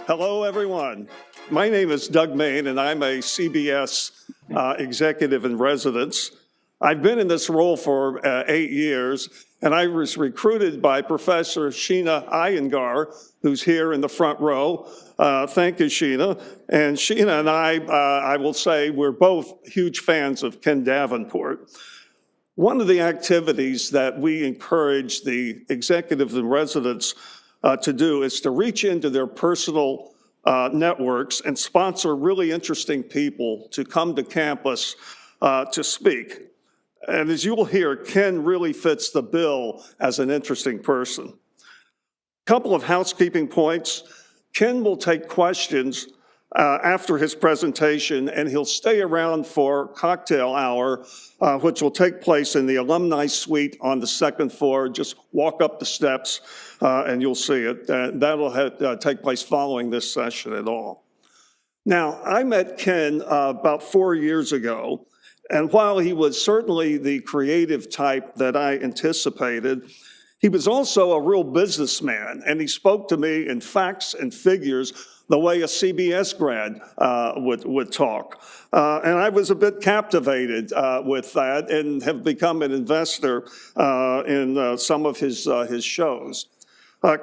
Hello, everyone. My name is Doug Main, and I'm a CBS executive in residence. I've been in this role for 8 years, and I was recruited by Professor Sheena Iyengar, who's here in the front row. Thank you, Sheena. And Sheena and I will say, we're both huge fans of Ken Davenport. One of the activities that we encourage the executives in residence to do is to reach into their personal networks and sponsor really interesting people to come to campus to speak. And as you will hear, Ken really fits the bill as an interesting person. Couple of housekeeping points. Ken will take questions after his presentation, and he'll stay around for cocktail hour, which will take place in the alumni suite on the second floor. Just walk up the steps and you'll see it. That'll take place following this session at all. Now, I met Ken about 4 years ago, and while he was certainly the creative type that I anticipated, he was also a real businessman, and he spoke to me in facts and figures the way a CBS grad would talk. And I was a bit captivated with that and have become an investor in some of his shows.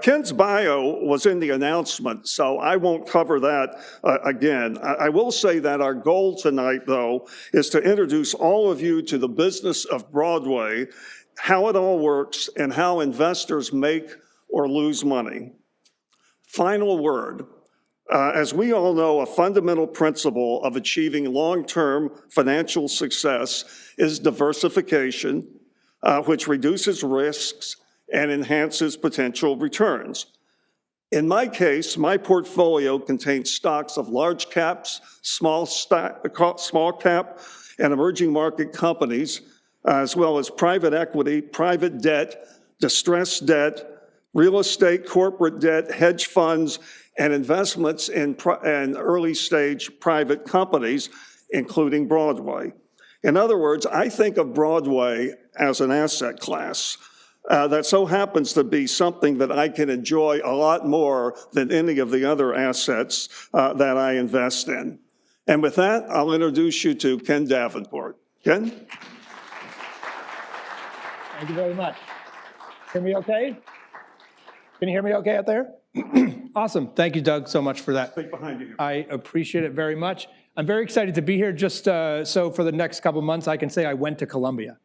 Ken's bio was in the announcement, so I won't cover that again. I will say that our goal tonight, though, is to introduce all of you to the business of Broadway, how it all works, and how investors make or lose money. Final word. As we all know, a fundamental principle of achieving long-term financial success is diversification, which reduces risks and enhances potential returns. In my case, my portfolio contains stocks of large caps, small cap, and emerging market companies, as well as private equity, private debt, distressed debt, real estate, corporate debt, hedge funds, and investments in early stage private companies, including Broadway. In other words, I think of Broadway as an asset class that so happens to be something that I can enjoy a lot more than any of the other assets that I invest in. And with that, I'll introduce you to Ken Davenport. Ken? Thank you very much. Hear me okay? Can you hear me okay out there? Awesome. Thank you, Doug, so much for that. Speak behind you. I appreciate it very much. I'm very excited to be here just so for the next couple months I can say I went to Columbia.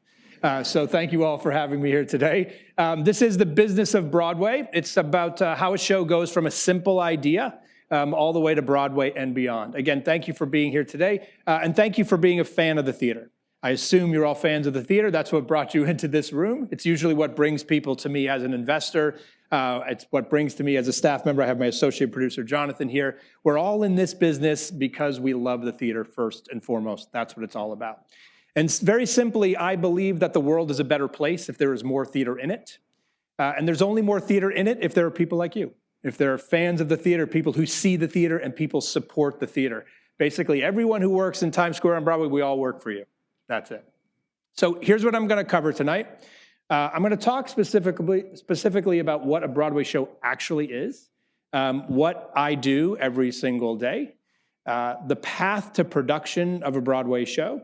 So thank you all for having me here today. This is the Business of Broadway. It's about how a show goes from a simple idea all the way to Broadway and beyond. Again, thank you for being here today, and thank you for being a fan of the theater. I assume you're all fans of the theater. That's what brought you into this room. It's usually what brings people to me as an investor. It's what brings to me as a staff member. I have my associate producer, Jonathan, here. We're all in this business because we love the theater first and foremost. That's what it's all about. And very simply, I believe that the world is a better place if there is more theater in it. And there's only more theater in it if there are people like you. If there are fans of the theater, people who see the theater, and people support the theater. Basically, everyone who works in Times Square on Broadway, we all work for you. That's it. So here's what I'm going to cover tonight. I'm going to talk specifically about what a Broadway show actually is, what I do every single day, the path to production of a Broadway show,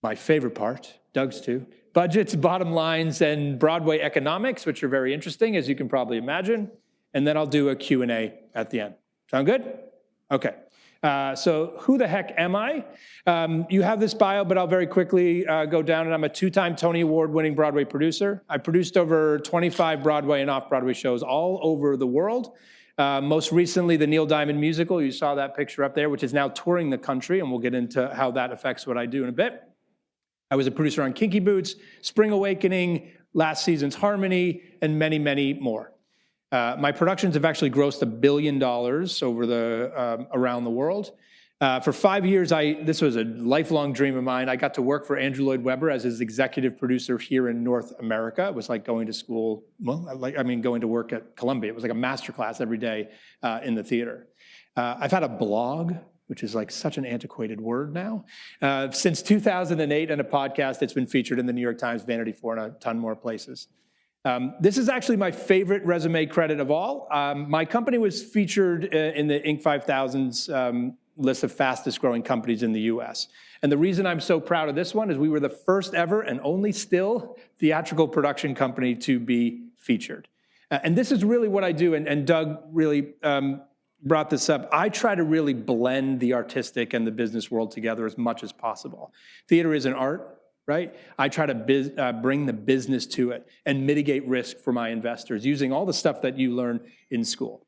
my favorite part, Doug's too, budgets, bottom lines, and Broadway economics, which are very interesting, as you can probably imagine. And then I'll do a Q&A at the end. Sound good? Okay. So who the heck am I? You have this bio, but I'll very quickly go down, and I'm a 2-time Tony Award-winning Broadway producer. I produced over 25 Broadway and off-Broadway shows all over the world. Most recently, the Neil Diamond musical, you saw that picture up there, which is now touring the country, and we'll get into how that affects what I do in a bit. I was a producer on Kinky Boots, Spring Awakening, last season's Harmony, and many, many more. My productions have actually grossed $1 billion over around the world. For 5 years, this was a lifelong dream of mine. I got to work for Andrew Lloyd Webber as his executive producer here in North America. It was like going to school, going to work at Columbia. It was like a masterclass every day in the theater. I've had a blog, which is like such an antiquated word now, since 2008, and a podcast that's been featured in the New York Times, Vanity Fair, and a ton more places. This is actually my favorite resume credit of all. My company was featured in the Inc. 5000's list of fastest growing companies in the US. And the reason I'm so proud of this one is we were the first ever and only still theatrical production company to be featured. And this is really what I do, and Doug really brought this up. I try to really blend the artistic and the business world together as much as possible. Theater is an art, right? I try to bring the business to it and mitigate risk for my investors using all the stuff that you learn in school.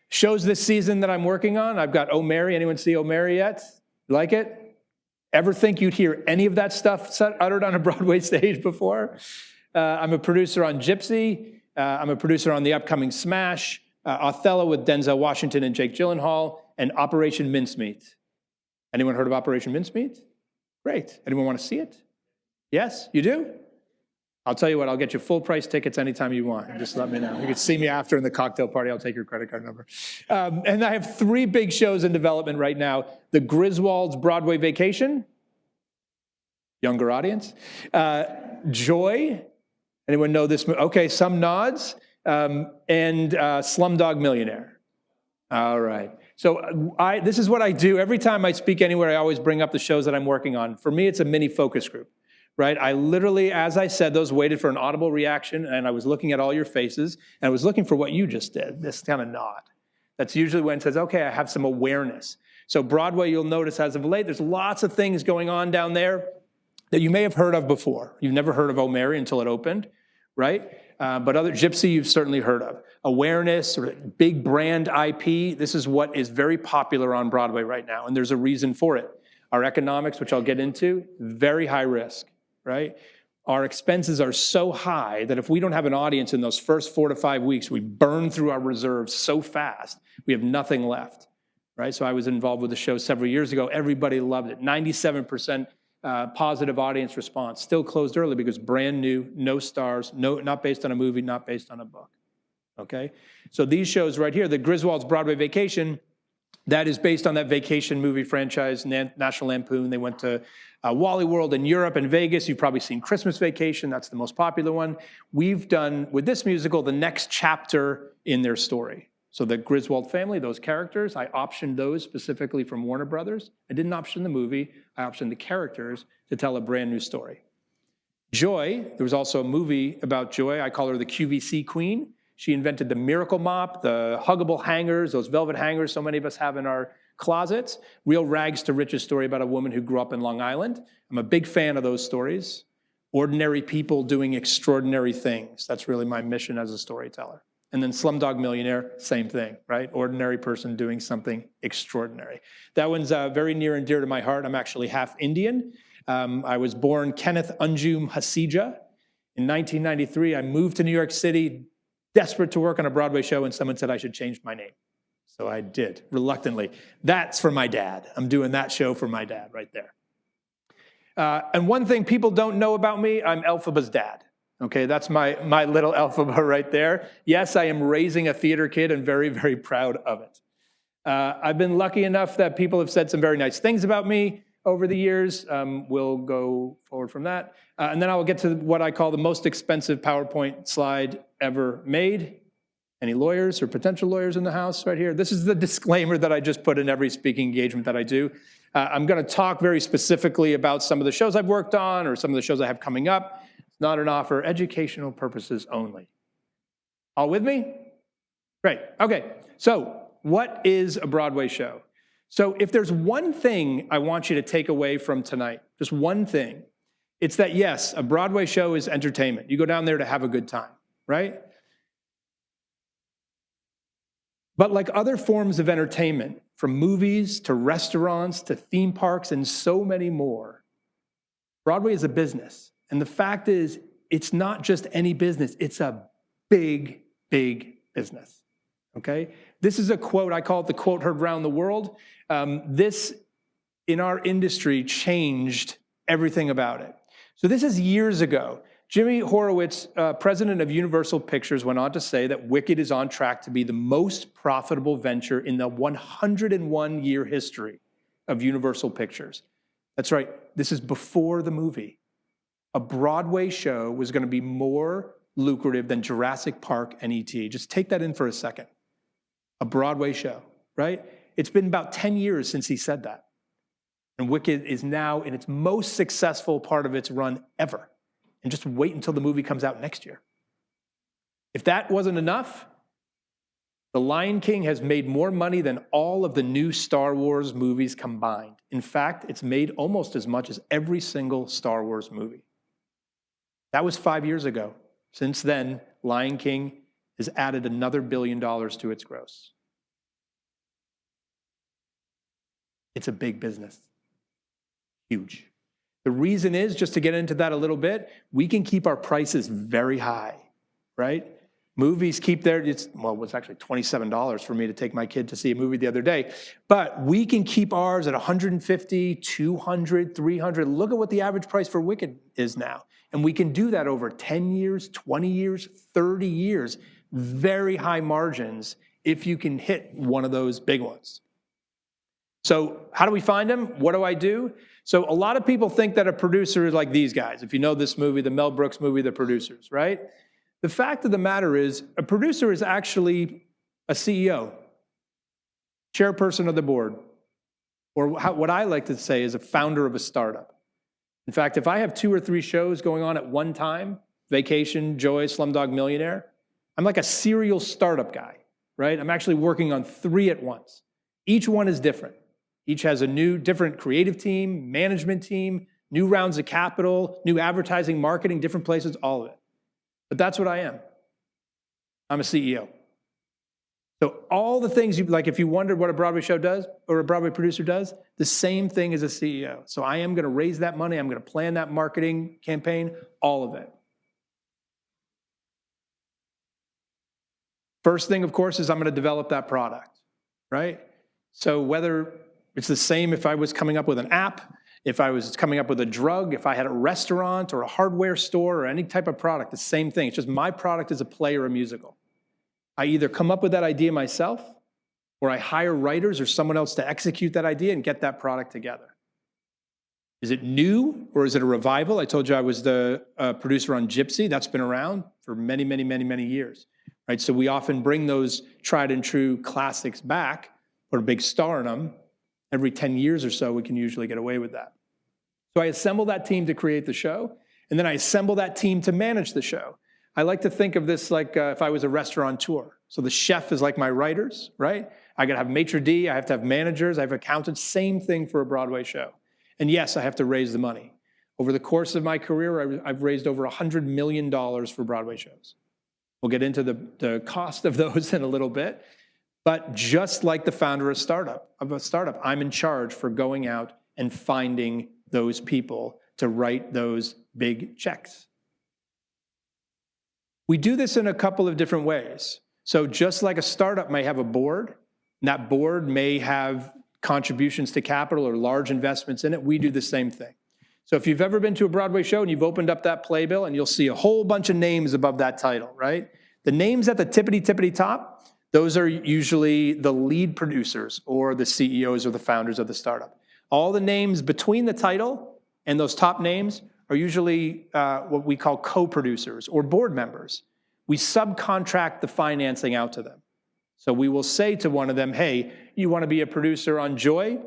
Shows this season that I'm working on, I've got Oh Mary. Anyone see Oh Mary yet? Like it? Ever think you'd hear any of that stuff uttered on a Broadway stage before? I'm a producer on Gypsy. I'm a producer on the upcoming Smash, Othello with Denzel Washington and Jake Gyllenhaal, and Operation Mincemeat. Anyone heard of Operation Mincemeat? Great. Anyone want to see it? Yes, you do? I'll tell you what, I'll get you full price tickets anytime you want. Just let me know. You can see me after in the cocktail party. I'll take your credit card number. And I have 3 big shows in development right now. The Griswold's Broadway Vacation, younger audience. Joy, anyone know this? Okay, some nods. And Slumdog Millionaire. All right. So this is what I do. Every time I speak anywhere, I always bring up the shows that I'm working on. For me, it's a mini focus group, right? I literally, as I said, those waited for an audible reaction, and I was looking at all your faces, and I was looking for what you just did, this kind of nod. That's usually when it says, okay, I have some awareness. So Broadway, you'll notice as of late, there's lots of things going on down there that you may have heard of before. You've never heard of Oh Mary until it opened, right? But other Gypsy, you've certainly heard of. Awareness, or big brand IP, this is what is very popular on Broadway right now, and there's a reason for it. Our economics, which I'll get into, very high risk, right? Our expenses are so high that if we don't have an audience in those first 4 to 5 weeks, we burn through our reserves so fast, we have nothing left, right? So I was involved with the show several years ago. Everybody loved it. 97% positive audience response. Still closed early because brand new, no stars, not based on a movie, not based on a book. Okay? So these shows right here, the Griswold's Broadway Vacation, that is based on that vacation movie franchise, National Lampoon. They went to Wally World in Europe and Vegas. You've probably seen Christmas Vacation. That's the most popular one. We've done, with this musical, the next chapter in their story. So the Griswold family, those characters, I optioned those specifically from Warner Brothers. I didn't option the movie. I optioned the characters to tell a brand new story. Joy, there was also a movie about Joy. I call her the QVC queen. She invented the miracle mop, the huggable hangers, those velvet hangers so many of us have in our closets. Real rags to riches story about a woman who grew up in Long Island. I'm a big fan of those stories. Ordinary people doing extraordinary things. That's really my mission as a storyteller. And then Slumdog Millionaire, same thing, right? Ordinary person doing something extraordinary. That one's very near and dear to my heart. I'm actually half Indian. I was born Kenneth Anjum Hasija. In 1993, I moved to New York City, desperate to work on a Broadway show, and someone said I should change my name. So I did, reluctantly. That's for my dad. I'm doing that show for my dad right there. And one thing people don't know about me, I'm Elphaba's dad. Okay, that's my little Elphaba right there. Yes, I am raising a theater kid and very, very proud of it. I've been lucky enough that people have said some very nice things about me over the years. We'll go forward from that. And then I will get to what I call the most expensive PowerPoint slide ever made. Any lawyers or potential lawyers in the house right here? This is the disclaimer that I just put in every speaking engagement that I do. I'm going to talk very specifically about some of the shows I've worked on or some of the shows I have coming up. It's not an offer, educational purposes only. All with me? Great. Okay. So what is a Broadway show? So if there's one thing I want you to take away from tonight, just one thing, it's that, yes, a Broadway show is entertainment. You go down there to have a good time, right? But like other forms of entertainment, from movies to restaurants to theme parks and so many more, Broadway is a business. And the fact is, it's not just any business. It's a big, big business, okay? This is a quote. I call it the quote heard around the world. This, in our industry, changed everything about it. So this is years ago. Jimmy Horowitz, president of Universal Pictures, went on to say that Wicked is on track to be the most profitable venture in the 101-year history of Universal Pictures. That's right. This is before the movie. A Broadway show was going to be more lucrative than Jurassic Park and E.T. Just take that in for a second. A Broadway show, right? It's been about 10 years since he said that. And Wicked is now in its most successful part of its run ever. And just wait until the movie comes out next year. If that wasn't enough, The Lion King has made more money than all of the new Star Wars movies combined. In fact, it's made almost as much as every single Star Wars movie. That was 5 years ago. Since then, Lion King has added another $1 billion to its gross. It's a big business. Huge. The reason is, just to get into that a little bit, we can keep our prices very high, right? Movies keep their, it was actually $27 for me to take my kid to see a movie the other day. But we can keep ours at $150, $200, $300. Look at what the average price for Wicked is now. And we can do that over 10 years, 20 years, 30 years. Very high margins if you can hit one of those big ones. So how do we find them? What do I do? So a lot of people think that a producer is like these guys. If you know this movie, the Mel Brooks movie, The Producers, right? The fact of the matter is, a producer is actually a CEO, chairperson of the board, or what I like to say is a founder of a startup. In fact, if I have 2 or 3 shows going on at one time, Vacation, Joy, Slumdog Millionaire, I'm like a serial startup guy, right? I'm actually working on 3 at once. Each one is different. Each has a new, different creative team, management team, new rounds of capital, new advertising, marketing, different places, all of it. But that's what I am. I'm a CEO. So all the things, like if you wondered what a Broadway show does or a Broadway producer does, the same thing as a CEO. So I am going to raise that money. I'm going to plan that marketing campaign, all of it. First thing, of course, is I'm going to develop that product, right? So whether it's the same if I was coming up with an app, if I was coming up with a drug, if I had a restaurant or a hardware store or any type of product, the same thing. It's just my product is a play or a musical. I either come up with that idea myself or I hire writers or someone else to execute that idea and get that product together. Is it new or is it a revival? I told you I was the producer on Gypsy. That's been around for many, many, many, many years, right? So we often bring those tried and true classics back, put a big star in them. Every 10 years or so, we can usually get away with that. So I assemble that team to create the show, and then I assemble that team to manage the show. I like to think of this like if I was a restaurateur. So the chef is like my writers, right? I got to have maitre d', I have to have managers, I have accountants, same thing for a Broadway show. And yes, I have to raise the money. Over the course of my career, I've raised over $100 million for Broadway shows. We'll get into the cost of those in a little bit. But just like the founder of a startup, I'm in charge for going out and finding those people to write those big checks. We do this in a couple of different ways. So just like a startup may have a board, and that board may have contributions to capital or large investments in it, we do the same thing. So if you've ever been to a Broadway show and you've opened up that playbill and you'll see a whole bunch of names above that title, right? The names at the tippity top, those are usually the lead producers or the CEOs or the founders of the startup. All the names between the title and those top names are usually what we call co-producers or board members. We subcontract the financing out to them. So we will say to one of them, hey, you want to be a producer on Joy?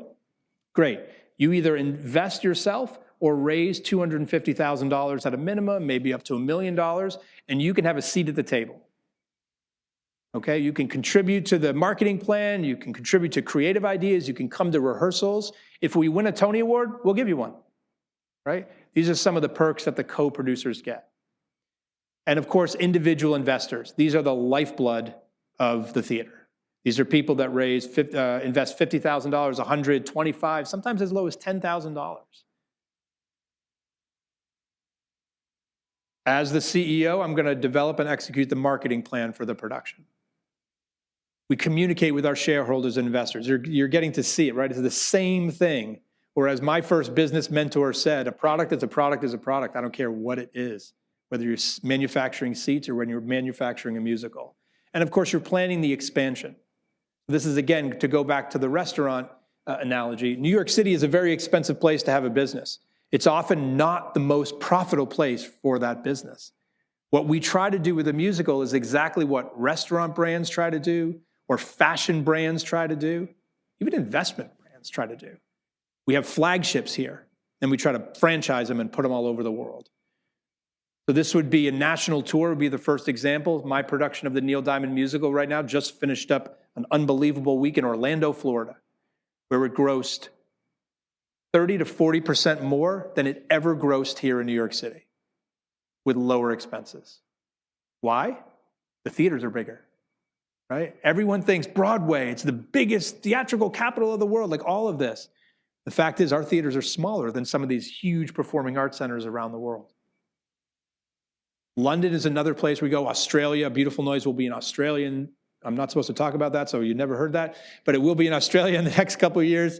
Great. You either invest yourself or raise $250,000 at a minimum, maybe up to $1 million, and you can have a seat at the table. Okay, you can contribute to the marketing plan, you can contribute to creative ideas, you can come to rehearsals. If we win a Tony Award, we'll give you one, right? These are some of the perks that the co-producers get. And of course, individual investors. These are the lifeblood of the theater. These are people that invest $50,000, $100,000, $25,000, sometimes as low as $10,000. As the CEO, I'm going to develop and execute the marketing plan for the production. We communicate with our shareholders and investors. You're getting to see it, right? It's the same thing. Whereas my first business mentor said, a product is a product is a product. I don't care what it is, whether you're manufacturing seats or when you're manufacturing a musical. And of course, you're planning the expansion. This is, again, to go back to the restaurant analogy. New York City is a very expensive place to have a business. It's often not the most profitable place for that business. What we try to do with a musical is exactly what restaurant brands try to do, or fashion brands try to do, even investment brands try to do. We have flagships here, and we try to franchise them and put them all over the world. So this would be a national tour, would be the first example. My production of the Neil Diamond musical right now just finished up an unbelievable week in Orlando, Florida, where it grossed 30 to 40% more than it ever grossed here in New York City with lower expenses. Why? The theaters are bigger, right? Everyone thinks Broadway, it's the biggest theatrical capital of the world, like all of this. The fact is our theaters are smaller than some of these huge performing arts centers around the world. London is another place we go. Australia, Beautiful Noise will be in Australia. I'm not supposed to talk about that, so you never heard that, but it will be in Australia in the next couple of years.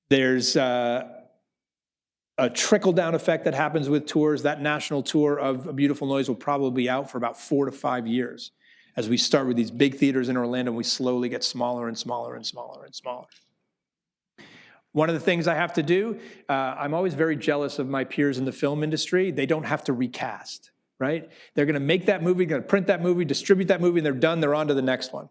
There's a trickle-down effect that happens with tours. That national tour of A Beautiful Noise will probably be out for about 4 to 5 years as we start with these big theaters in Orlando and we slowly get smaller and smaller and smaller and smaller. One of the things I have to do, I'm always very jealous of my peers in the film industry. They don't have to recast, right? They're going to make that movie, going to print that movie, distribute that movie, and they're done. They're on to the next one.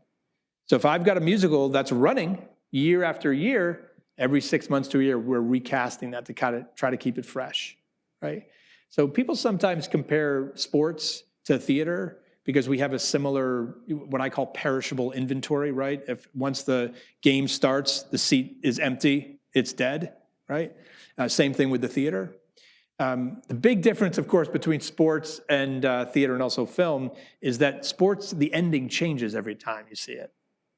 So if I've got a musical that's running year after year, every 6 months to a year, we're recasting that to kind of try to keep it fresh, right? So people sometimes compare sports to theater because we have a similar, what I call perishable inventory, right? If once the game starts, the seat is empty, it's dead, right? Same thing with the theater. The big difference, of course, between sports and theater and also film is that sports, the ending changes every time you see it,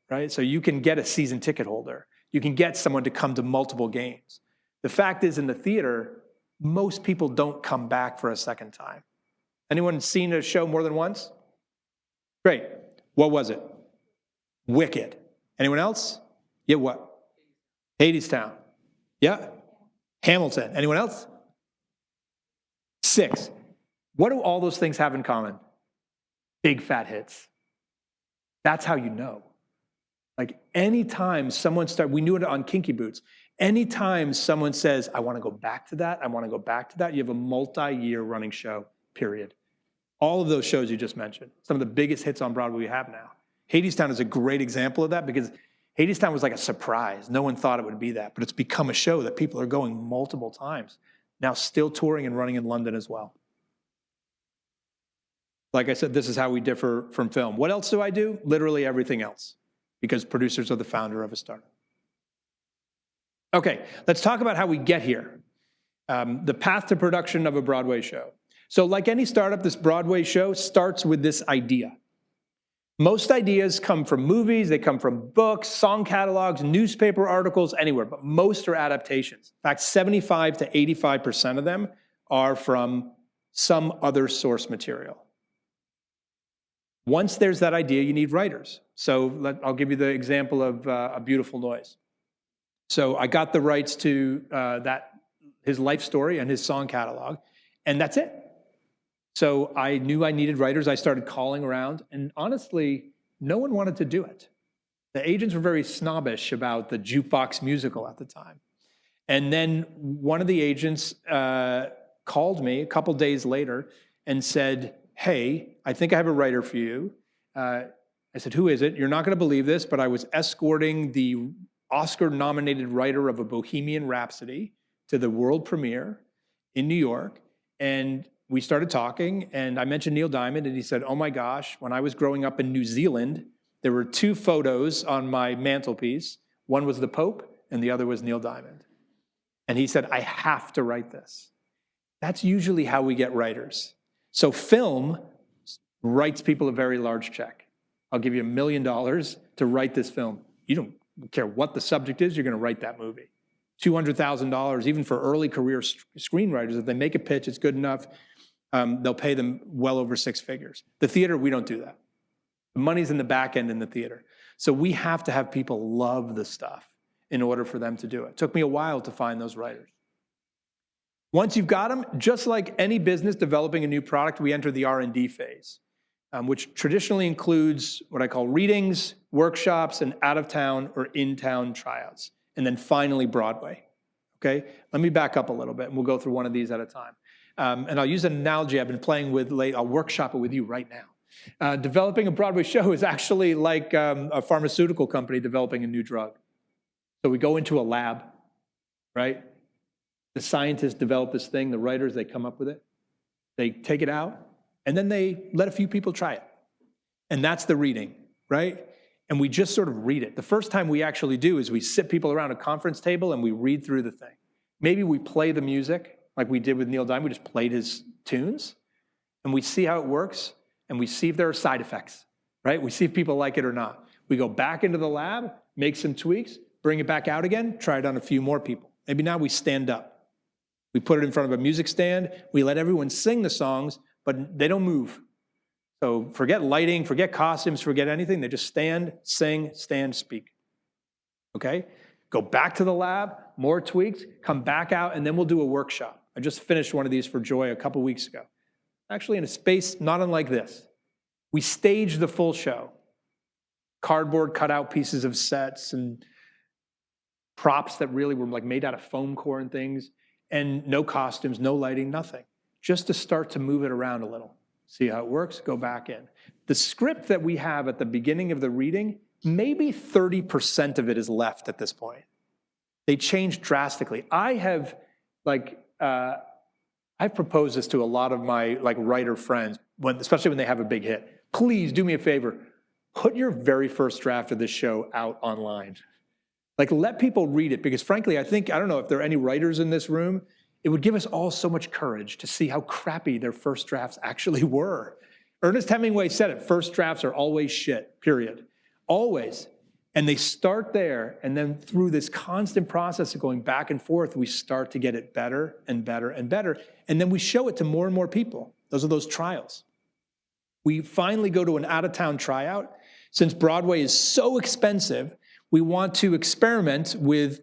right? So you can get a season ticket holder. You can get someone to come to multiple games. The fact is, in the theater, most people don't come back for a second time. Anyone seen a show more than once? Great. What was it? Wicked. Anyone else? Yeah, what? Hadestown. Yeah. Hamilton. Anyone else? 6. What do all those things have in common? Big fat hits. That's how you know. Like anytime someone we knew it on Kinky Boots, anytime someone says, I want to go back to that, I want to go back to that, you have a multi-year running show, period. All of those shows you just mentioned, some of the biggest hits on Broadway we have now. Hadestown is a great example of that because Hadestown was like a surprise. No one thought it would be that, but it's become a show that people are going multiple times. Now still touring and running in London as well. Like I said, this is how we differ from film. What else do I do? Literally everything else, because producers are the founder of a startup. Okay, let's talk about how we get here. The path to production of a Broadway show. So like any startup, this Broadway show starts with this idea. Most ideas come from movies, they come from books, song catalogs, newspaper articles, anywhere, but most are adaptations. In fact, 75 to 85% of them are from some other source material. Once there's that idea, you need writers. So I'll give you the example of A Beautiful Noise. So I got the rights to his life story and his song catalog, and that's it. So I knew I needed writers. I started calling around, and honestly, no one wanted to do it. The agents were very snobbish about the jukebox musical at the time. And then one of the agents called me a couple days later and said, hey, I think I have a writer for you. I said, who is it? You're not going to believe this, but I was escorting the Oscar-nominated writer of A Bohemian Rhapsody to the world premiere in New York, and we started talking, and I mentioned Neil Diamond, and he said, oh my gosh, when I was growing up in New Zealand, there were 2 photos on my mantelpiece. One was the Pope, and the other was Neil Diamond. And he said, I have to write this. That's usually how we get writers. So film writes people a very large check. I'll give you $1 million to write this film. You don't care what the subject is, you're going to write that movie. $200,000, even for early career screenwriters, if they make a pitch, it's good enough, they'll pay them well over 6 figures. The theater, we don't do that. The money's in the back end in the theater. So we have to have people love the stuff in order for them to do it. It took me a while to find those writers. Once you've got them, just like any business developing a new product, we enter the R&D phase, which traditionally includes what I call readings, workshops, and out-of-town or in-town tryouts, and then finally Broadway. Okay? Let me back up a little bit, and we'll go through one of these at a time. And I'll use an analogy I've been playing with late. I'll workshop it with you right now. Developing a Broadway show is actually like a pharmaceutical company developing a new drug. So we go into a lab, right? The scientists develop this thing, the writers, they come up with it. They take it out, and then they let a few people try it. And that's the reading, right? And we just sort of read it. The first time we actually do is we sit people around a conference table and we read through the thing. Maybe we play the music like we did with Neil Diamond. We just played his tunes, and we see how it works, and we see if there are side effects, right? We see if people like it or not. We go back into the lab, make some tweaks, bring it back out again, try it on a few more people. Maybe now we stand up. We put it in front of a music stand. We let everyone sing the songs, but they don't move. So forget lighting, forget costumes, forget anything. They just stand, sing, stand, speak. Okay? Go back to the lab, more tweaks, come back out, and then we'll do a workshop. I just finished one of these for Joy a couple weeks ago. Actually in a space not unlike this. We staged the full show. Cardboard cutout pieces of sets and props that really were like made out of foam core and things. And no costumes, no lighting, nothing. Just to start to move it around a little. See how it works, go back in. The script that we have at the beginning of the reading, maybe 30% of it is left at this point. They changed drastically. I've proposed this to a lot of my writer friends, especially when they have a big hit. Please do me a favor, put your very first draft of this show out online. Let people read it, because frankly, I don't know if there are any writers in this room, it would give us all so much courage to see how crappy their first drafts actually were. Ernest Hemingway said it, first drafts are always shit, period. Always. And they start there, and then through this constant process of going back and forth, we start to get it better and better and better. And then we show it to more and more people. Those are those trials. We finally go to an out-of-town tryout. Since Broadway is so expensive, we want to experiment with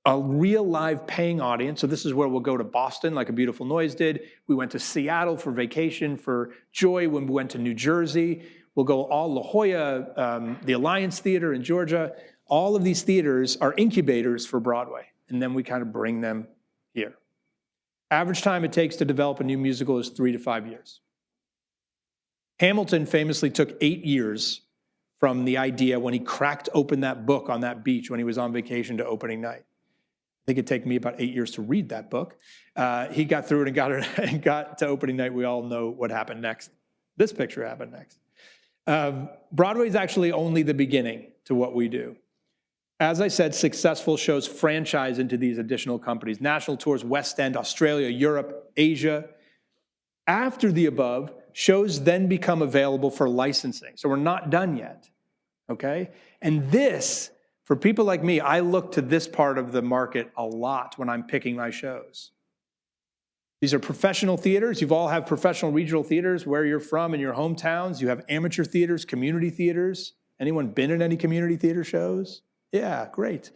a real live paying audience. So this is where we'll go to Boston, like A Beautiful Noise did. We went to Seattle for vacation for Joy when we went to New Jersey. We'll go all La Jolla, the Alliance Theater in Georgia. All of these theaters are incubators for Broadway. And then we kind of bring them here. Average time it takes to develop a new musical is 3 to 5 years. Hamilton famously took 8 years from the idea when he cracked open that book on that beach when he was on vacation to opening night. I think it'd take me about 8 years to read that book. He got through it and got to opening night. We all know what happened next. This picture happened next. Broadway is actually only the beginning to what we do. As I said, successful shows franchise into these additional companies. National tours, West End, Australia, Europe, Asia. After the above, shows then become available for licensing. So we're not done yet, okay? And this, for people like me, I look to this part of the market a lot when I'm picking my shows. These are professional theaters. You all have professional regional theaters where you're from in your hometowns. You have amateur theaters, community theaters. Anyone been in any community theater shows? Yeah, great.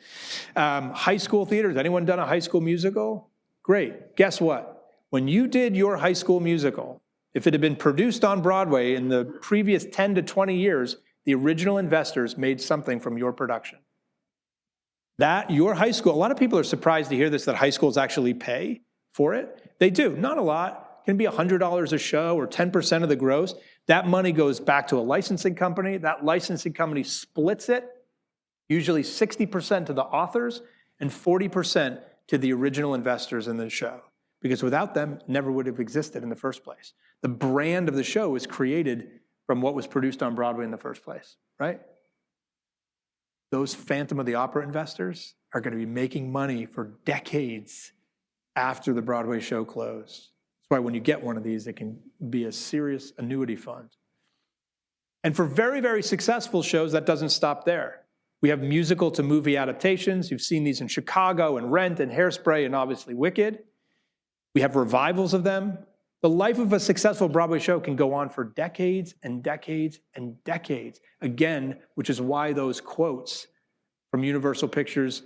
High school theaters. Anyone done a high school musical? Great. Guess what? When you did your high school musical, if it had been produced on Broadway in the previous 10 to 20 years, the original investors made something from your production. That, your high school, a lot of people are surprised to hear this, that high schools actually pay for it. They do, not a lot. It can be $100 a show or 10% of the gross. That money goes back to a licensing company. That licensing company splits it, usually 60% to the authors and 40% to the original investors in the show. Because without them, it never would have existed in the first place. The brand of the show was created from what was produced on Broadway in the first place, right? Those Phantom of the Opera investors are going to be making money for decades after the Broadway show closed. That's why when you get one of these, it can be a serious annuity fund. And for very, very successful shows, that doesn't stop there. We have musical to movie adaptations. You've seen these in Chicago and Rent and Hairspray and obviously Wicked. We have revivals of them. The life of a successful Broadway show can go on for decades and decades and decades. Again, which is why those quotes from Universal Pictures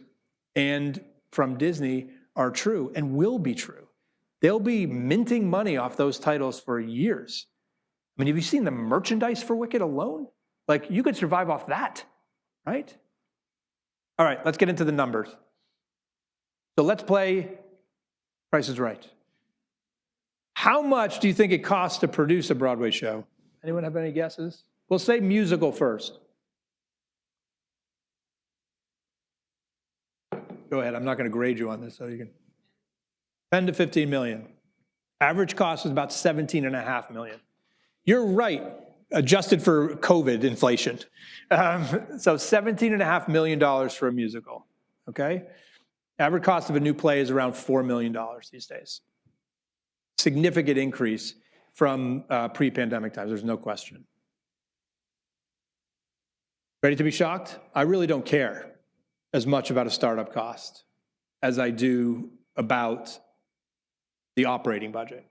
and from Disney are true and will be true. They'll be minting money off those titles for years. I mean, have you seen the merchandise for Wicked alone? Like, you could survive off that, right? All right, let's get into the numbers. So let's play Price is Right. How much do you think it costs to produce a Broadway show? Anyone have any guesses? We'll say musical first. Go ahead, I'm not going to grade you on this, so you can. 10 to 15 million. Average cost is about 17.5 million. You're right, adjusted for COVID inflation. So $17.5 million for a musical, okay? Average cost of a new play is around $4 million these days. Significant increase from pre-pandemic times, there's no question. Ready to be shocked? I really don't care as much about a startup cost as I do about the operating budget.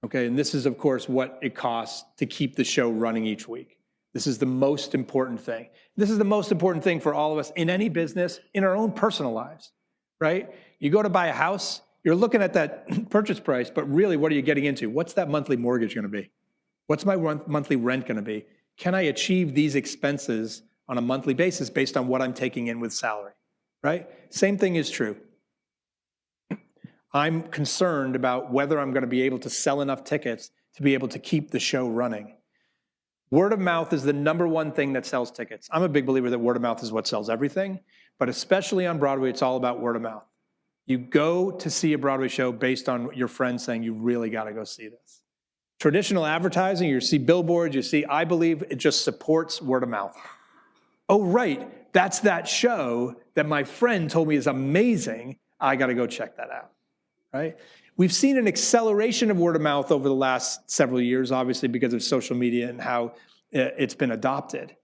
Okay, and this is, of course, what it costs to keep the show running each week. This is the most important thing. This is the most important thing for all of us in any business, in our own personal lives, right? You go to buy a house, you're looking at that purchase price, but really, what are you getting into? What's that monthly mortgage going to be? What's my monthly rent going to be? Can I achieve these expenses on a monthly basis based on what I'm taking in with salary, right? Same thing is true. I'm concerned about whether I'm going to be able to sell enough tickets to be able to keep the show running. Word of mouth is the number one thing that sells tickets. I'm a big believer that word of mouth is what sells everything, but especially on Broadway, it's all about word of mouth. You go to see a Broadway show based on your friends saying, you really got to go see this. Traditional advertising, you see billboards, you see, I believe it just supports word of mouth. Oh, right, that's that show that my friend told me is amazing. I got to go check that out. Right? We've seen an acceleration of word of mouth over the last several years, obviously because of social media and how it's been adopted.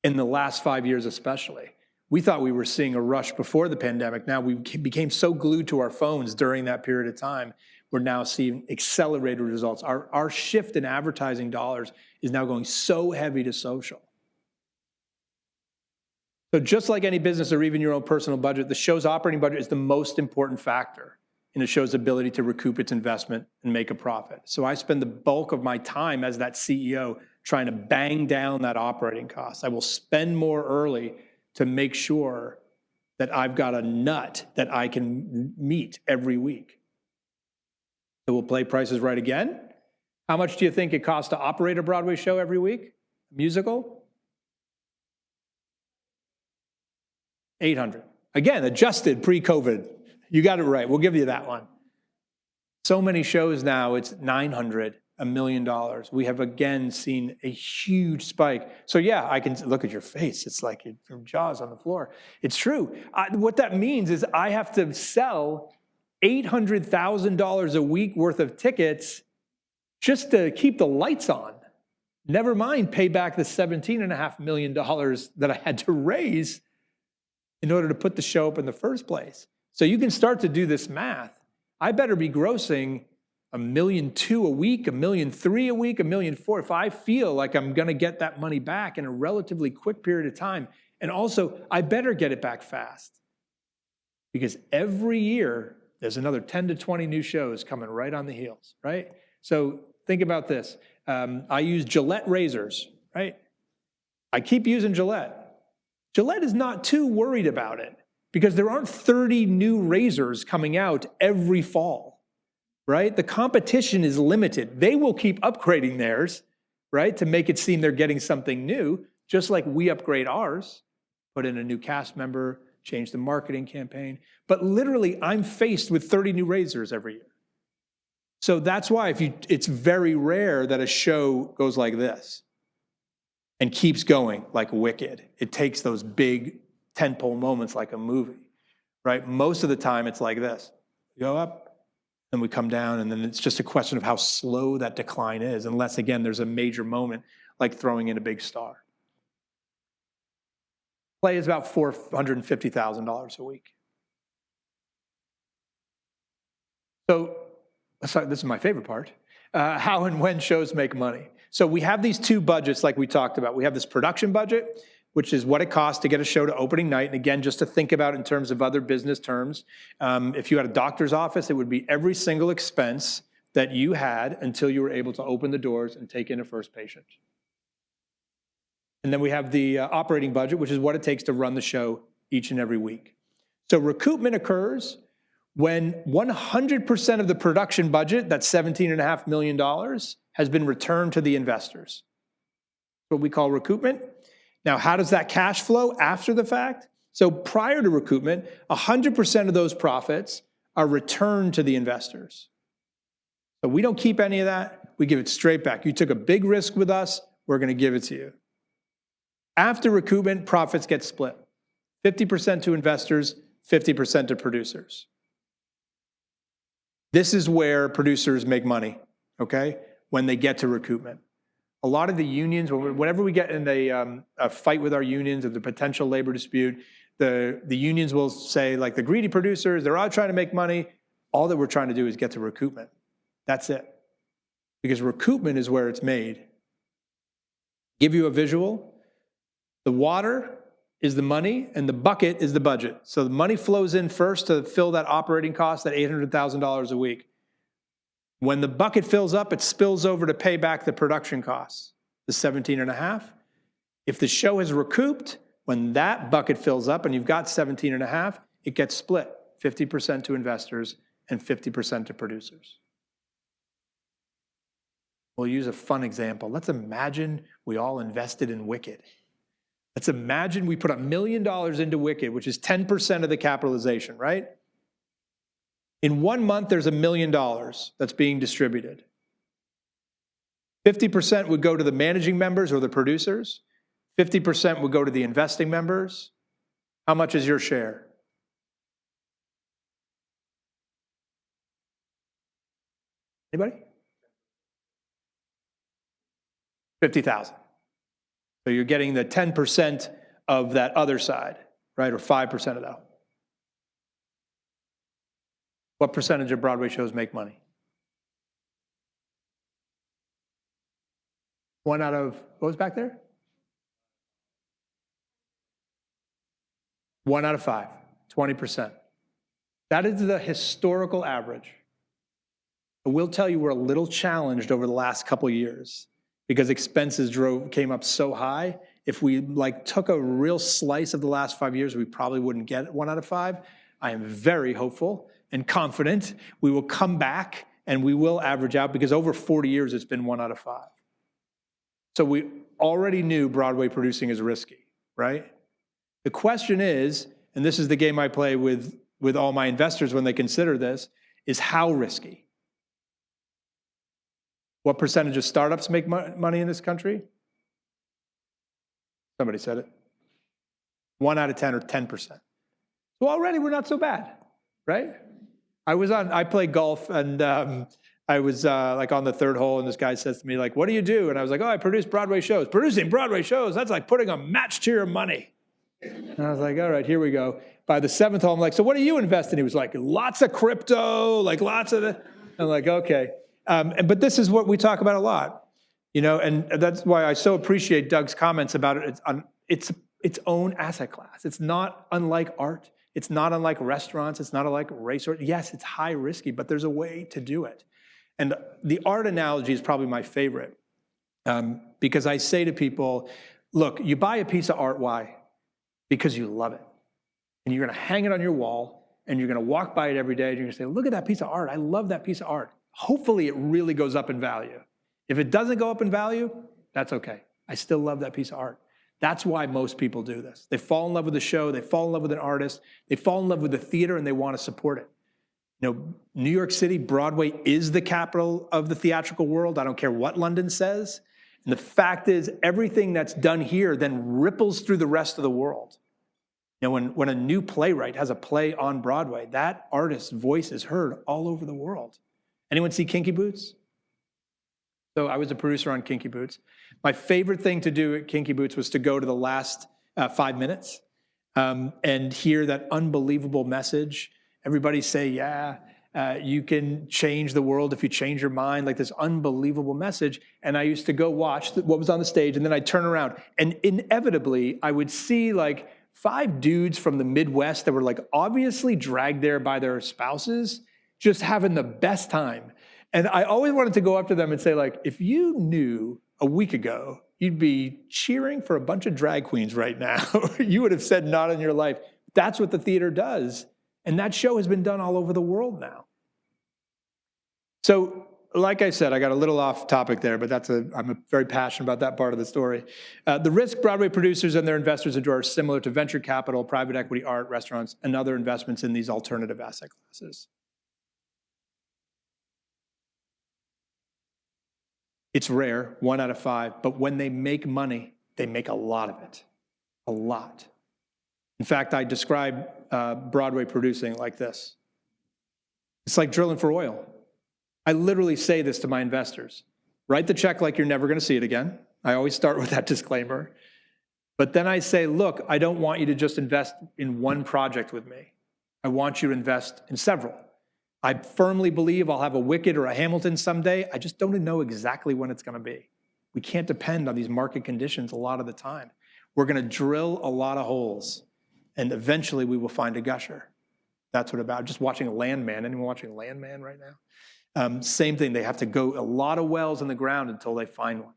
In the last 5 years especially. We thought we were seeing a rush before the pandemic. Now we became so glued to our phones during that period of time, we're now seeing accelerated results. Our shift in advertising dollars is now going so heavy to social. So just like any business or even your own personal budget, the show's operating budget is the most important factor in a show's ability to recoup its investment and make a profit. So I spend the bulk of my time as that CEO trying to bang down that operating cost. I will spend more early to make sure that I've got a nut that I can meet every week. So we'll play Price is Right again. How much do you think it costs to operate a Broadway show every week? A musical? $800. Again, adjusted pre-COVID. You got it right. We'll give you that one. So many shows now, it's $900, $1 million. We have again seen a huge spike. So yeah, I can look at your face. It's like your jaw's on the floor. It's true. What that means is I have to sell $800,000 a week worth of tickets just to keep the lights on. Never mind pay back the $17.5 million that I had to raise in order to put the show up in the first place. So you can start to do this math. I better be grossing $1.2 million a week, $1.3 million a week, $1.4 million, if I feel like I'm gonna get that money back in a relatively quick period of time. And also, I better get it back fast. Because every year, there's another 10 to 20 new shows coming right on the heels, right? So think about this. I use Gillette razors, right? I keep using Gillette. Gillette is not too worried about it because there aren't 30 new razors coming out every fall, right? The competition is limited. They will keep upgrading theirs, right, to make it seem they're getting something new, just like we upgrade ours, put in a new cast member, change the marketing campaign. But literally, I'm faced with 30 new razors every year. So that's why it's very rare that a show goes like this and keeps going like Wicked. It takes those big tentpole moments like a movie, right? Most of the time it's like this. We go up, and we come down, and then it's just a question of how slow that decline is, unless, again, there's a major moment like throwing in a big star. Play is about $450,000 a week. So, sorry, this is my favorite part. How and when shows make money. So we have these two budgets like we talked about. We have this production budget, which is what it costs to get a show to opening night. And again, just to think about in terms of other business terms, if you had a doctor's office, it would be every single expense that you had until you were able to open the doors and take in a first patient. And then we have the operating budget, which is what it takes to run the show each and every week. So recoupment occurs when 100% of the production budget, that's $17.5 million, has been returned to the investors. What we call recoupment. Now, how does that cash flow after the fact? So prior to recoupment, 100% of those profits are returned to the investors. So we don't keep any of that. We give it straight back. You took a big risk with us. We're going to give it to you. After recoupment, profits get split. 50% to investors, 50% to producers. This is where producers make money, okay, when they get to recoupment. A lot of the unions, whenever we get in a fight with our unions or the potential labor dispute, the unions will say, like, the greedy producers, they're all trying to make money. All that we're trying to do is get to recoupment. That's it. Because recoupment is where it's made. Give you a visual. The water is the money, and the bucket is the budget. So the money flows in first to fill that operating cost, that $800,000 a week. When the bucket fills up, it spills over to pay back the production costs, the 17.5. If the show has recouped, when that bucket fills up and you've got 17.5, it gets split, 50% to investors and 50% to producers. We'll use a fun example. Let's imagine we all invested in Wicked. Let's imagine we put $1 million into Wicked, which is 10% of the capitalization, right? In 1 month, there's $1 million that's being distributed. 50% would go to the managing members or the producers. 50% would go to the investing members. How much is your share? Anybody? 50,000. So you're getting the 10% of that other side, right? Or 5% of that. What percentage of Broadway shows make money? 1 out of, what was back there? 1 out of 5, 20%. That is the historical average. I will tell you we're a little challenged over the last couple of years because expenses came up so high. If we took a real slice of the last 5 years, we probably wouldn't get 1 out of 5. I am very hopeful and confident we will come back and we will average out, because over 40 years it's been 1 out of 5. So we already knew Broadway producing is risky, right? The question is, and this is the game I play with all my investors when they consider this, is how risky? What percentage of startups make money in this country? Somebody said it. 1 out of 10 or 10%. So already we're not so bad, right? I play golf, and I was on the third hole, and this guy says to me, what do you do? And I was like, I produce Broadway shows. Producing Broadway shows, that's like putting a match to your money. And I was like, all right, here we go. By the 7th hole, I'm like, so what do you invest in? He was like, lots of crypto, lots of the. I'm like, okay. But this is what we talk about a lot, and that's why I so appreciate Doug's comments about it. It's its own asset class. It's not unlike art. It's not unlike restaurants. It's not unlike race. Yes, it's high risky, but there's a way to do it. And the art analogy is probably my favorite, because I say to people, look, you buy a piece of art, why? Because you love it. And you're going to hang it on your wall, and you're going to walk by it every day, and you're going to say, look at that piece of art. I love that piece of art. Hopefully it really goes up in value. If it doesn't go up in value, that's okay. I still love that piece of art. That's why most people do this. They fall in love with the show, they fall in love with an artist, they fall in love with the theater, and they want to support it. New York City, Broadway is the capital of the theatrical world. I don't care what London says. And the fact is, everything that's done here then ripples through the rest of the world. When a new playwright has a play on Broadway, that artist's voice is heard all over the world. Anyone see Kinky Boots? So I was a producer on Kinky Boots. My favorite thing to do at Kinky Boots was to go to the last 5 minutes and hear that unbelievable message. Everybody say, you can change the world if you change your mind, this unbelievable message. And I used to go watch what was on the stage, and then I'd turn around. And inevitably, I would see 5 dudes from the Midwest that were obviously dragged there by their spouses, just having the best time. And I always wanted to go up to them and say, if you knew a week ago, you'd be cheering for a bunch of drag queens right now. You would have said not in your life. That's what the theater does. And that show has been done all over the world now. So, like I said, I got a little off topic there, but I'm very passionate about that part of the story. The risk Broadway producers and their investors endure are similar to venture capital, private equity, art, restaurants, and other investments in these alternative asset classes. It's rare, 1 out of 5, but when they make money, they make a lot of it, a lot. In fact, I describe Broadway producing like this. It's like drilling for oil. I literally say this to my investors. Write the check like you're never going to see it again. I always start with that disclaimer. But then I say, look, I don't want you to just invest in one project with me. I want you to invest in several. I firmly believe I'll have a Wicked or a Hamilton someday. I just don't know exactly when it's going to be. We can't depend on these market conditions a lot of the time. We're going to drill a lot of holes, and eventually we will find a gusher. That's what about. Just watching Landman. Anyone watching Landman right now? Same thing. They have to go a lot of wells in the ground until they find one.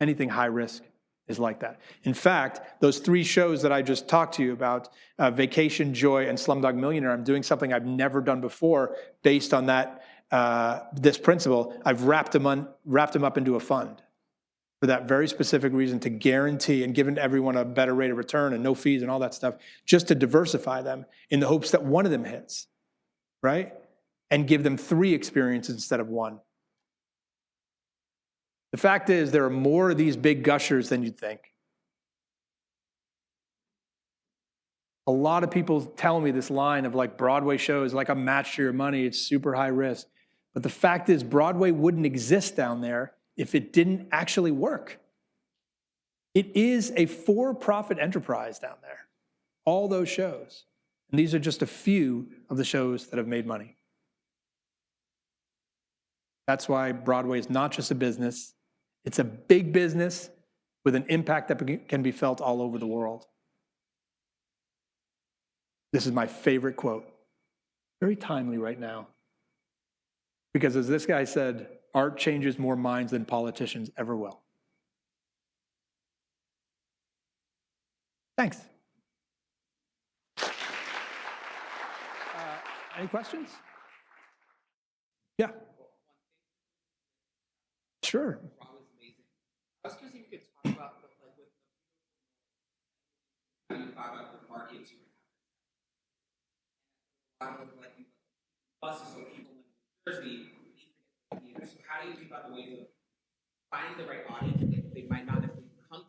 Anything high risk is like that. In fact, those 3 shows that I just talked to you about, Vacation, Joy, and Slumdog Millionaire, I'm doing something I've never done before based on that this principle. I've wrapped them up into a fund for that very specific reason, to guarantee and giving everyone a better rate of return and no fees and all that stuff, just to diversify them in the hopes that one of them hits, right? And give them 3 experiences instead of 1. The fact is, there are more of these big gushers than you'd think. A lot of people tell me this line of like Broadway shows, like a match to your money, it's super high risk. But the fact is, Broadway wouldn't exist down there if it didn't actually work. It is a for-profit enterprise down there, all those shows. And these are just a few of the shows that have made money. That's why Broadway is not just a business. It's a big business with an impact that can be felt all over the world. This is my favorite quote. Very timely right now. Because as this guy said, art changes more minds than politicians ever will. Thanks. Any questions? Yeah. Sure. I was curious if you could talk about how you thought about the markets you were having. Buses of people in New Jersey. So how do you think about the ways of finding the right audience that they might not have come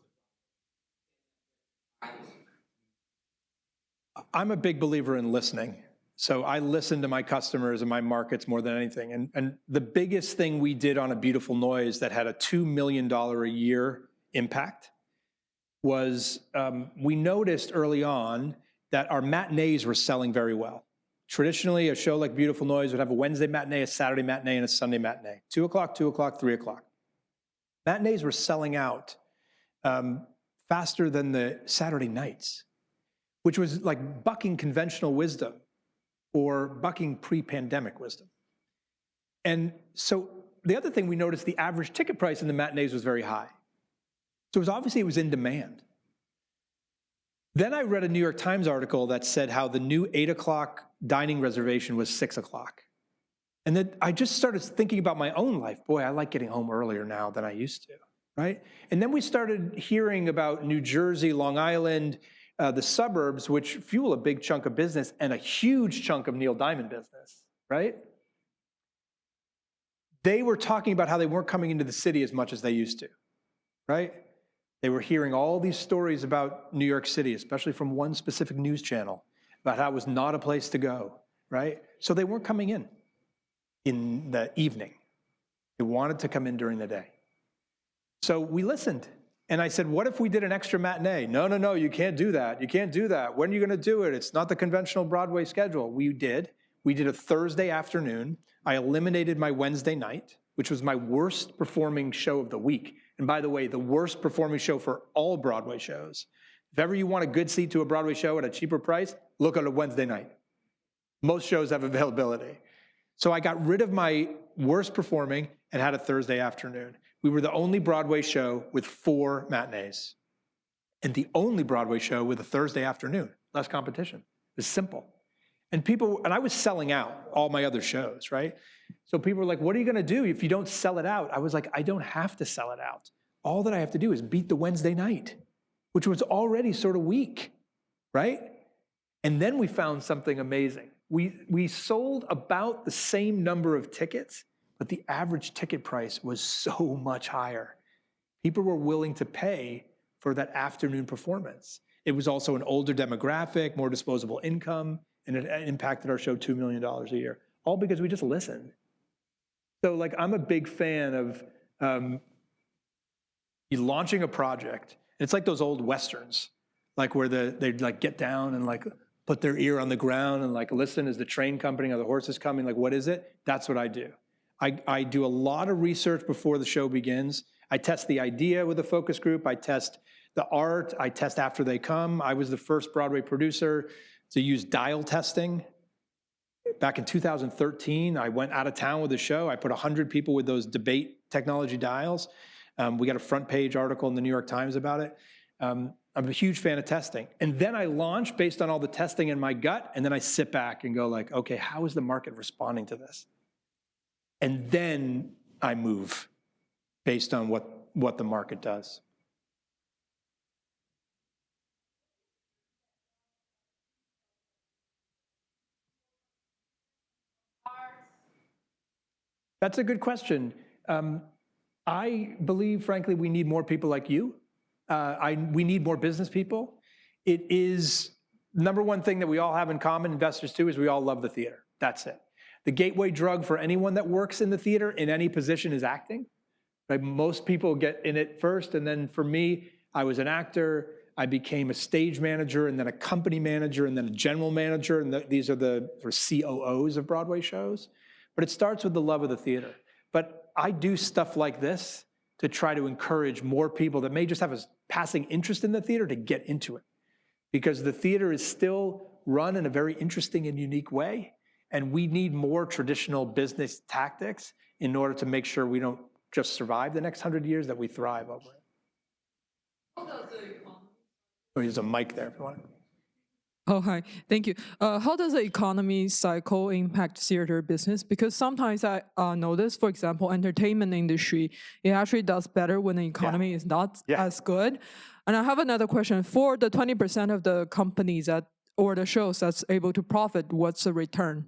to? I'm a big believer in listening. So I listen to my customers and my markets more than anything. And the biggest thing we did on A Beautiful Noise that had a $2 million a year impact was we noticed early on that our matinees were selling very well. Traditionally, a show like Beautiful Noise would have a Wednesday matinee, a Saturday matinee, and a Sunday matinee. 2 o'clock, 2 o'clock, 3 o'clock. Matinees were selling out faster than the Saturday nights, which was like bucking conventional wisdom or bucking pre-pandemic wisdom. And so the other thing we noticed, the average ticket price in the matinees was very high. So it was in demand. Then I read a New York Times article that said how the new 8 o'clock dining reservation was 6 o'clock. And then I just started thinking about my own life. Boy, I like getting home earlier now than I used to, right? And then we started hearing about New Jersey, Long Island, the suburbs, which fuel a big chunk of business and a huge chunk of Neil Diamond business, right? They were talking about how they weren't coming into the city as much as they used to, right? They were hearing all these stories about New York City, especially from one specific news channel, about how it was not a place to go, right? So they weren't coming in the evening. They wanted to come in during the day. So we listened. And I said, what if we did an extra matinee? No, you can't do that. You can't do that. When are you going to do it? It's not the conventional Broadway schedule. We did a Thursday afternoon. I eliminated my Wednesday night, which was my worst performing show of the week. And by the way, the worst performing show for all Broadway shows. If ever you want a good seat to a Broadway show at a cheaper price, look at a Wednesday night. Most shows have availability. So I got rid of my worst performing and had a Thursday afternoon. We were the only Broadway show with 4 matinees and the only Broadway show with a Thursday afternoon. Less competition. It's simple. And I was selling out all my other shows, right? So people were like, what are you going to do if you don't sell it out? I was like, I don't have to sell it out. All that I have to do is beat the Wednesday night, which was already sort of weak, right? And then we found something amazing. We sold about the same number of tickets, but the average ticket price was so much higher. People were willing to pay for that afternoon performance. It was also an older demographic, more disposable income, and it impacted our show $2 million a year, all because we just listened. So like, I'm a big fan of you launching a project. It's like those old Westerns, like where they'd like get down and like put their ear on the ground and like listen, is the train coming, are the horses coming, like what is it? That's what I do. I do a lot of research before the show begins. I test the idea with a focus group. I test the art. I test after they come. I was the first Broadway producer to use dial testing. Back in 2013, I went out of town with the show. I put 100 people with those debate technology dials. We got a front page article in the New York Times about it. I'm a huge fan of testing. And then I launch based on all the testing in my gut, and then I sit back and go like, okay, how is the market responding to this? And then I move based on what the market does. That's a good question. I believe, frankly, we need more people like you. We need more business people. It is number one thing that we all have in common, investors too, is we all love the theater. That's it. The gateway drug for anyone that works in the theater in any position is acting. Right? Most people get in it first, and then for me, I was an actor. I became a stage manager, and then a company manager, and then a general manager, and these are the COOs of Broadway shows. But it starts with the love of the theater. But I do stuff like this to try to encourage more people that may just have a passing interest in the theater to get into it. Because the theater is still run in a very interesting and unique way. And we need more traditional business tactics in order to make sure we don't just survive the next 100 years, that we thrive over it. Oh, there's a mic there if you want it. Oh, hi. Thank you. How does the economy cycle impact theater business? Because sometimes I notice, for example, entertainment industry, it actually does better when the economy is not as good. And I have another question. For the 20% of the companies or the shows that's able to profit, what's the return?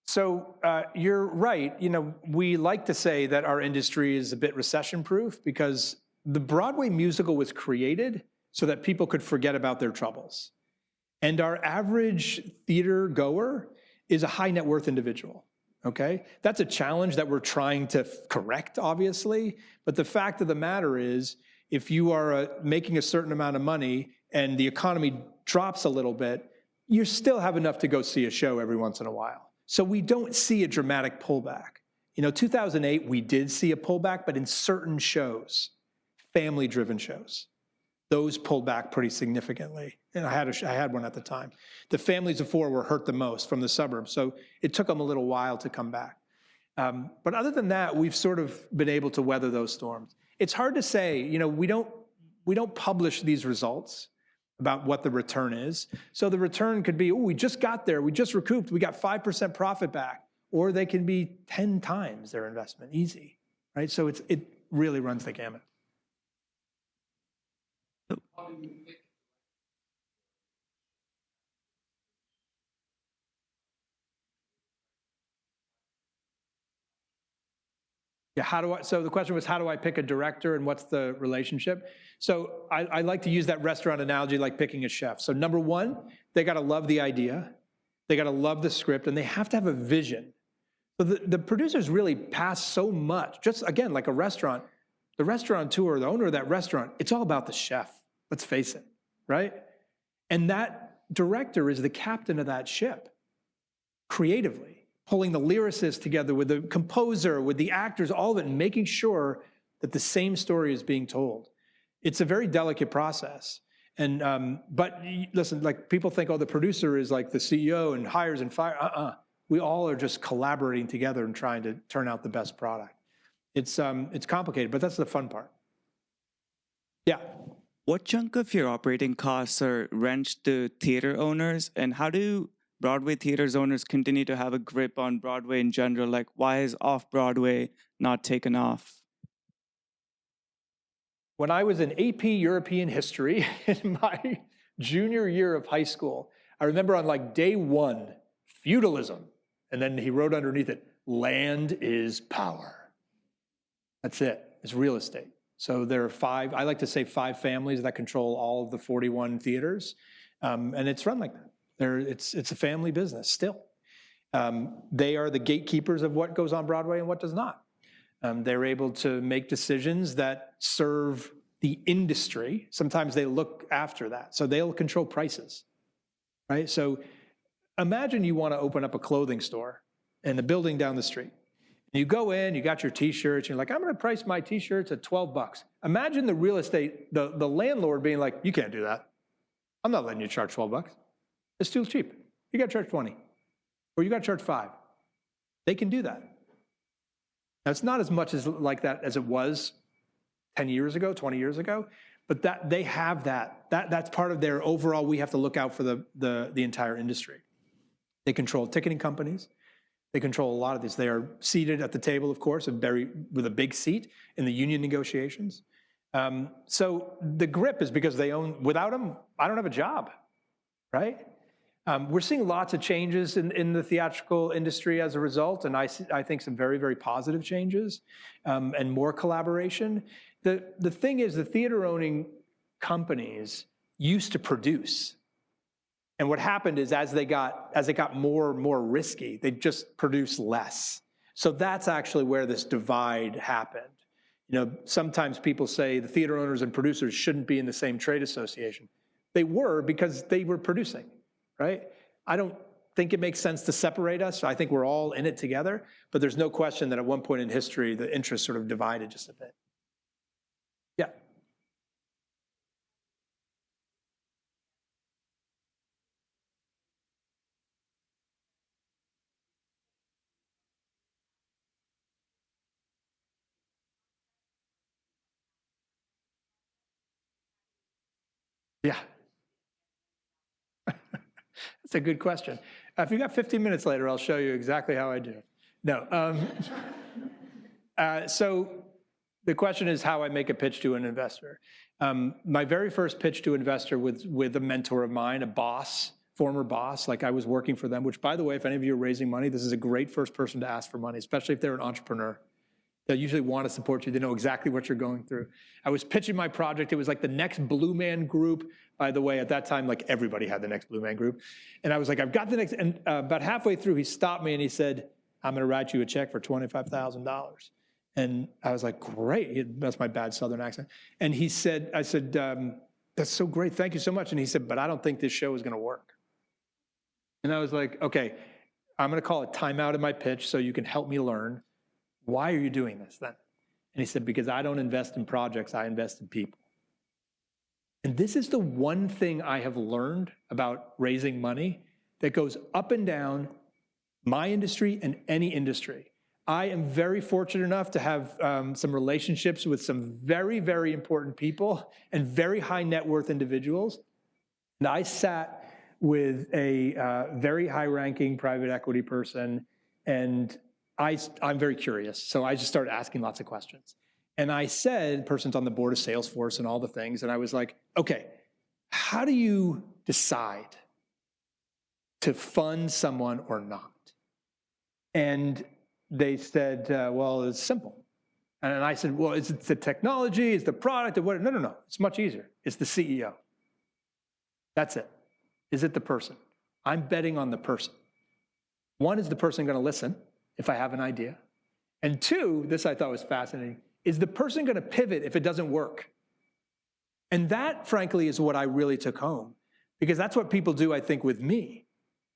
So you're right. You know, we like to say that our industry is a bit recession-proof because the Broadway musical was created so that people could forget about their troubles. And our average theater goer is a high net worth individual, okay? That's a challenge that we're trying to correct, obviously. But the fact of the matter is, if you are making a certain amount of money and the economy drops a little bit, you still have enough to go see a show every once in a while. So we don't see a dramatic pullback. You know, 2008, we did see a pullback, but in certain shows, family-driven shows, those pulled back pretty significantly. And I had one at the time. The families of four were hurt the most from the suburbs, so it took them a little while to come back. But other than that, we've sort of been able to weather those storms. It's hard to say, you know, we don't publish these results about what the return is. So the return could be, oh, we just got there, we just recouped, we got 5% profit back. Or they can be 10 times their investment, easy, right? So it really runs the gamut. Yeah, so the question was, how do I pick a director and what's the relationship? So I like to use that restaurant analogy like picking a chef. So number one, they gotta love the idea, they gotta love the script, and they have to have a vision. So the producers really pass so much, just again, like a restaurant, the restaurateur, the owner of that restaurant, it's all about the chef, let's face it, right? And that director is the captain of that ship, creatively, pulling the lyricists together with the composer, with the actors, all of it, and making sure that the same story is being told. It's a very delicate process. And, but listen, like people think, oh, the producer is like the CEO and hires and fires. We all are just collaborating together and trying to turn out the best product. It's complicated, but that's the fun part. Yeah. What chunk of your operating costs are rent to theater owners, and how do Broadway theaters owners continue to have a grip on Broadway in general? Like, why is off-Broadway not taken off? When I was in AP European history in my junior year of high school, I remember on like day one, feudalism. And then he wrote underneath it, land is power. That's it, it's real estate. So there are five, I like to say 5 families that control all of the 41 theaters. And it's run like that. It's a family business still. They are the gatekeepers of what goes on Broadway and what does not. They're able to make decisions that serve the industry. Sometimes they look after that. So they'll control prices, right? So imagine you want to open up a clothing store in the building down the street. You go in, you got your t-shirts, you're like, I'm going to price my t-shirts at $12. Imagine the real estate, the landlord being like, you can't do that. I'm not letting you charge $12. It's too cheap. You got to charge 20, or you got to charge 5. They can do that. Now, it's not as much as like that as it was 10 years ago, 20 years ago, but that they have that's part of their overall, we have to look out for the entire industry. They control ticketing companies. They control a lot of this. They are seated at the table, of course, with a big seat in the union negotiations. So the grip is because they own, without them, I don't have a job, right? We're seeing lots of changes in the theatrical industry as a result, and I think some very, very positive changes and more collaboration. The thing is, the theater-owning companies used to produce. And what happened is as it got more and more risky, they just produced less. So that's actually where this divide happened. You know, sometimes people say the theater owners and producers shouldn't be in the same trade association. They were because they were producing, right? I don't think it makes sense to separate us. I think we're all in it together, but there's no question that at one point in history, the interests sort of divided just a bit. Yeah. Yeah. That's a good question. If you got 15 minutes later, I'll show you exactly how I do it. No. So the question is how I make a pitch to an investor. My very first pitch to an investor with a mentor of mine, a boss, former boss, like I was working for them, which by the way, if any of you are raising money, this is a great first person to ask for money, especially if they're an entrepreneur. They usually want to support you. They know exactly what you're going through. I was pitching my project. It was like the next Blue Man Group. By the way, at that time, like everybody had the next Blue Man Group. And I was like, I've got the next, and about halfway through, he stopped me and he said, I'm going to write you a check for $25,000. And I was like, great. That's my bad Southern accent. And he said, I said, that's so great. Thank you so much. And he said, but I don't think this show is going to work. And I was like, okay, I'm going to call a timeout in my pitch so you can help me learn. Why are you doing this then? And he said, because I don't invest in projects, I invest in people. And this is the one thing I have learned about raising money that goes up and down my industry and any industry. I am very fortunate enough to have some relationships with some very, very important people and very high net worth individuals. And I sat with a very high-ranking private equity person, and I'm very curious, so I just started asking lots of questions. And I said, person's on the board of Salesforce and all the things, and I was like, okay, how do you decide to fund someone or not? And they said, well, it's simple. And I said, well, is it the technology, is the product, or what? No, it's much easier. It's the CEO. That's it. Is it the person? I'm betting on the person. One, is the person going to listen if I have an idea? And two, this I thought was fascinating, is the person going to pivot if it doesn't work? And that, frankly, is what I really took home, because that's what people do, I think, with me.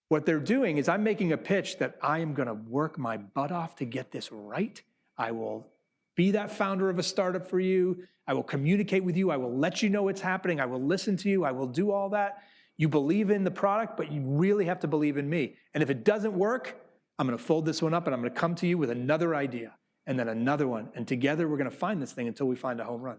What they're doing is I'm making a pitch that I am going to work my butt off to get this right. I will be that founder of a startup for you. I will communicate with you. I will let you know what's happening. I will listen to you. I will do all that. You believe in the product, but you really have to believe in me. And if it doesn't work, I'm going to fold this one up and I'm going to come to you with another idea and then another one. And together we're going to find this thing until we find a home run.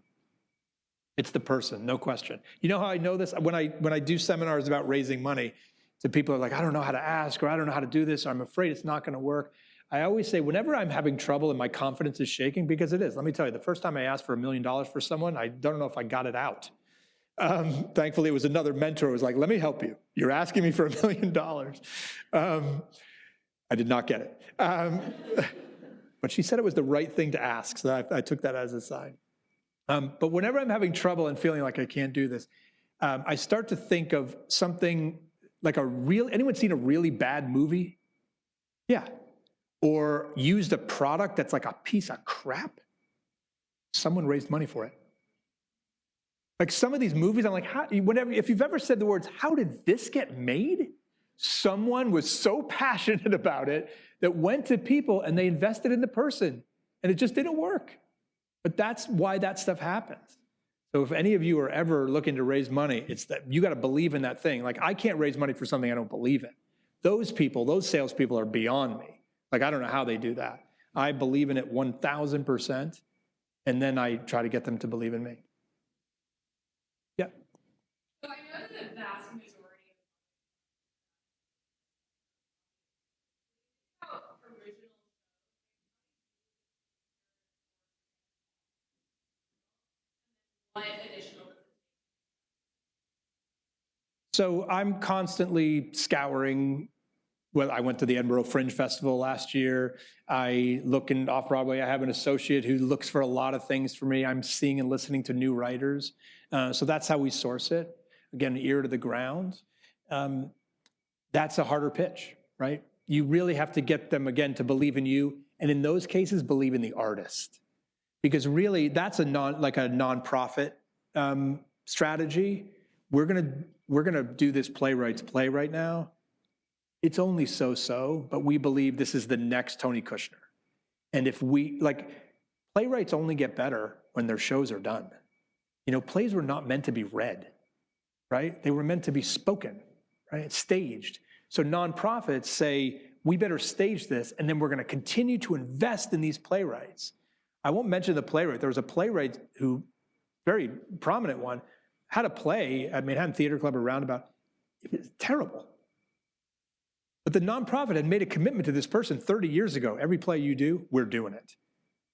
It's the person, no question. You know how I know this? When I do seminars about raising money, to people who are like, I don't know how to ask, or I don't know how to do this, or I'm afraid it's not going to work. I always say, whenever I'm having trouble and my confidence is shaking, because it is, let me tell you, the first time I asked for $1 million for someone, I don't know if I got it out. Thankfully, it was another mentor who was like, let me help you. You're asking me for $1 million. I did not get it. But she said it was the right thing to ask, so I took that as a sign. But whenever I'm having trouble and feeling like I can't do this, I start to think of something like anyone seen a really bad movie? Yeah. Or used a product that's like a piece of crap? Someone raised money for it. Like some of these movies, I'm like, if you've ever said the words, how did this get made? Someone was so passionate about it that went to people and they invested in the person and it just didn't work. But that's why that stuff happens. So if any of you are ever looking to raise money, it's that you got to believe in that thing. Like I can't raise money for something I don't believe in. Those people, those salespeople are beyond me. Like I don't know how they do that. I believe in it 1,000%, and then I try to get them to believe in me. Yeah. So I know that the vast majority of original what additional. So I'm constantly scouring. Well, I went to the Edinburgh Fringe Festival last year. I look in off-Broadway. I have an associate who looks for a lot of things for me. I'm seeing and listening to new writers. So that's how we source it. Again, ear to the ground. That's a harder pitch, right? You really have to get them, again, to believe in you. And in those cases, believe in the artist. Because really, that's a nonprofit strategy. We're gonna do this playwright's play right now. It's only so-so, but we believe this is the next Tony Kushner. And if playwrights only get better when their shows are done. You know, plays were not meant to be read, right? They were meant to be spoken, right? Staged. So nonprofits say, we better stage this, and then we're gonna continue to invest in these playwrights. I won't mention the playwright. There was a playwright who, very prominent one, had a play at Manhattan Theater Club or Roundabout. It was terrible. But the nonprofit had made a commitment to this person 30 years ago. Every play you do, we're doing it,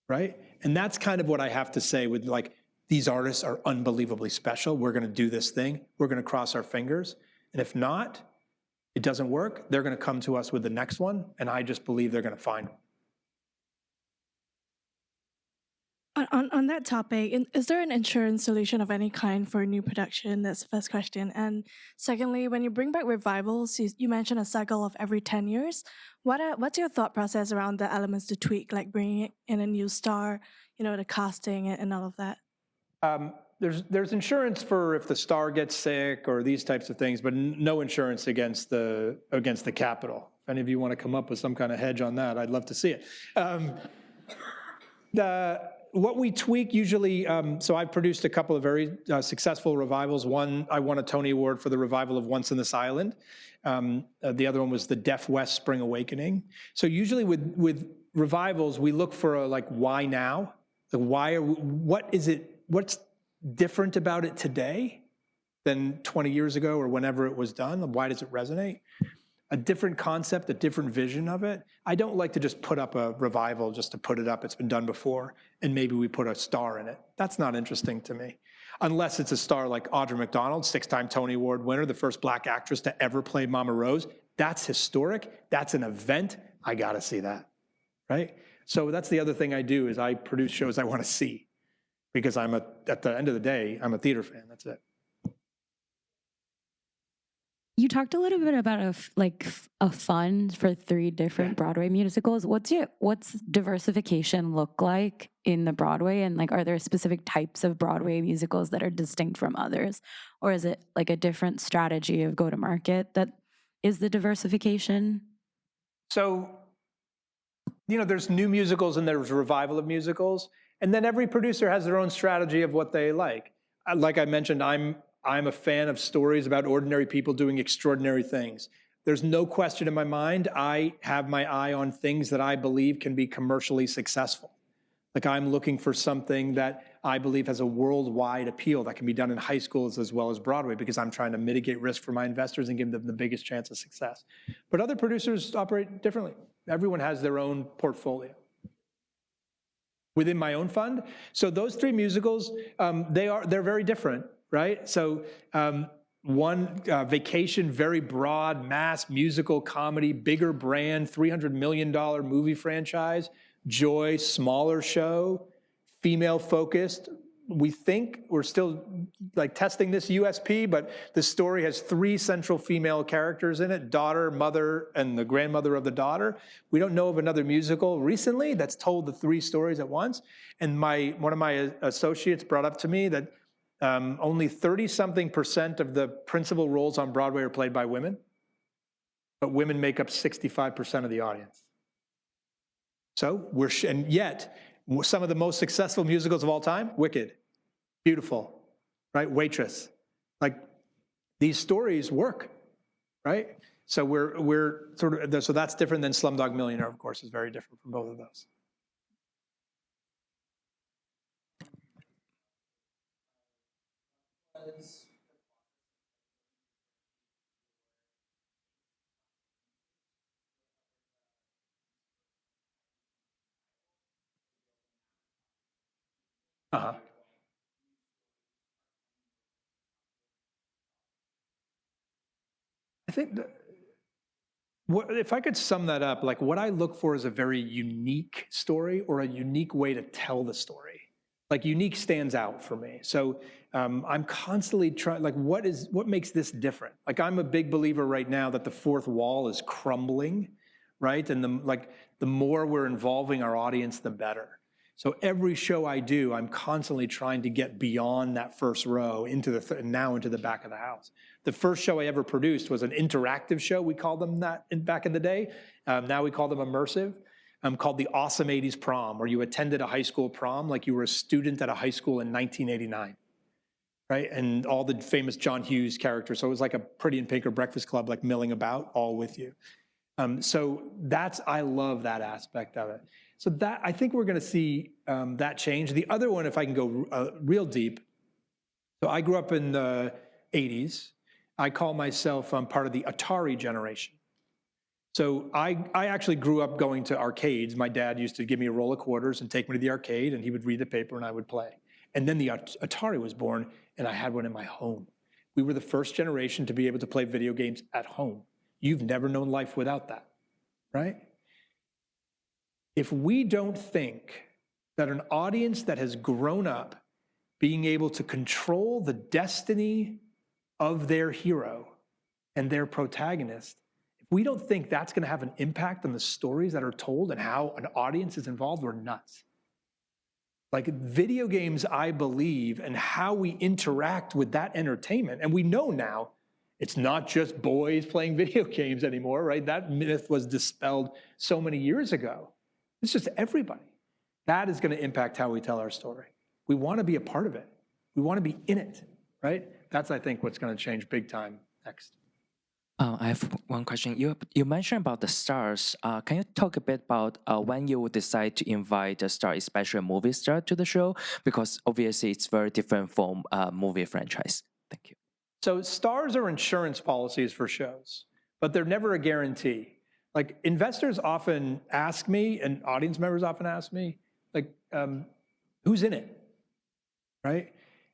right? And that's kind of what I have to say with like, these artists are unbelievably special. We're gonna do this thing. We're gonna cross our fingers. And if not, it doesn't work, they're gonna come to us with the next one, and I just believe they're gonna find one. On that topic, is there an insurance solution of any kind for a new production? That's the first question. And secondly, when you bring back revivals, you mentioned a cycle of every 10 years. What's your thought process around the elements to tweak, like bringing in a new star, the casting and all of that? There's insurance for if the star gets sick or these types of things, but no insurance against the capital. If any of you want to come up with some kind of hedge on that, I'd love to see it. What we tweak usually, so I've produced a couple of very successful revivals. One, I won a Tony Award for the revival of Once in This Island. The other one was the Deaf West Spring Awakening. So usually with revivals, we look for a why now? What's different about it today than 20 years ago or whenever it was done? Why does it resonate? A different concept, a different vision of it. I don't like to just put up a revival just to put it up. It's been done before, and maybe we put a star in it. That's not interesting to me. Unless it's a star like Audra McDonald, 6-time Tony Award winner, the first Black actress to ever play Mama Rose. That's historic. That's an event. I gotta see that, right? So that's the other thing I do is I produce shows I wanna see because at the end of the day, I'm a theater fan, that's it. You talked a little bit about a fund for 3 different Broadway musicals. What's diversification look like in the Broadway? And are there specific types of Broadway musicals that are distinct from others? Or is it like a different strategy of go-to-market that is the diversification? So, there's new musicals and there's revival of musicals. And then every producer has their own strategy of what they like. Like I mentioned, I'm a fan of stories about ordinary people doing extraordinary things. There's no question in my mind, I have my eye on things that I believe can be commercially successful. Like I'm looking for something that I believe has a worldwide appeal that can be done in high schools as well as Broadway, because I'm trying to mitigate risk for my investors and give them the biggest chance of success. But other producers operate differently. Everyone has their own portfolio. Within my own fund, so those 3 musicals, they're very different, right? So one, Vacation, very broad, mass musical comedy, bigger brand, $300 million movie franchise. Joy, smaller show, female focused. We think we're still like testing this USP, but the story has 3 central female characters in it: daughter, mother, and the grandmother of the daughter. We don't know of another musical recently that's told the 3 stories at once. And one of my associates brought up to me that only 30-something% of the principal roles on Broadway are played by women, but women make up 65% of the audience. So and yet, some of the most successful musicals of all time: Wicked, Beautiful, right? Waitress. Like these stories work, right? So we're sort of, so that's different than Slumdog Millionaire, of course, is very different from both of those. Uh-huh. I think if I could sum that up, like what I look for is a very unique story or a unique way to tell the story. Like unique stands out for me. So I'm constantly trying, like what makes this different? Like I'm a big believer right now that the 4th wall is crumbling, right? And the more we're involving our audience, the better. So every show I do, I'm constantly trying to get beyond that first row into now into the back of the house. The first show I ever produced was an interactive show. We called them that back in the day. Now we call them immersive. Called the Awesome 80s Prom, where you attended a high school prom like you were a student at a high school in 1989, right? And all the famous John Hughes characters. So it was like a Pretty in Pink or Breakfast Club, like milling about, all with you. So I love that aspect of it. So that, I think we're going to see that change. The other one, if I can go real deep, so I grew up in the 80s. I call myself part of the Atari generation. So I actually grew up going to arcades. My dad used to give me a roll of quarters and take me to the arcade, and he would read the paper and I would play. And then the Atari was born, and I had one in my home. We were the first generation to be able to play video games at home. You've never known life without that, right? If we don't think that an audience that has grown up being able to control the destiny of their hero and their protagonist, if we don't think that's going to have an impact on the stories that are told and how an audience is involved, we're nuts. Like video games, I believe, and how we interact with that entertainment, and we know now it's not just boys playing video games anymore, right? That myth was dispelled so many years ago. It's just everybody. That is going to impact how we tell our story. We want to be a part of it. We want to be in it, right? That's, I think, what's going to change big time next. I have one question. You mentioned about the stars. Can you talk a bit about when you decide to invite a star, especially a movie star, to the show? Because obviously it's very different from a movie franchise. Thank you. So stars are insurance policies for shows, but they're never a guarantee. Like investors often ask me, and audience members often ask me, like, who's in it, right?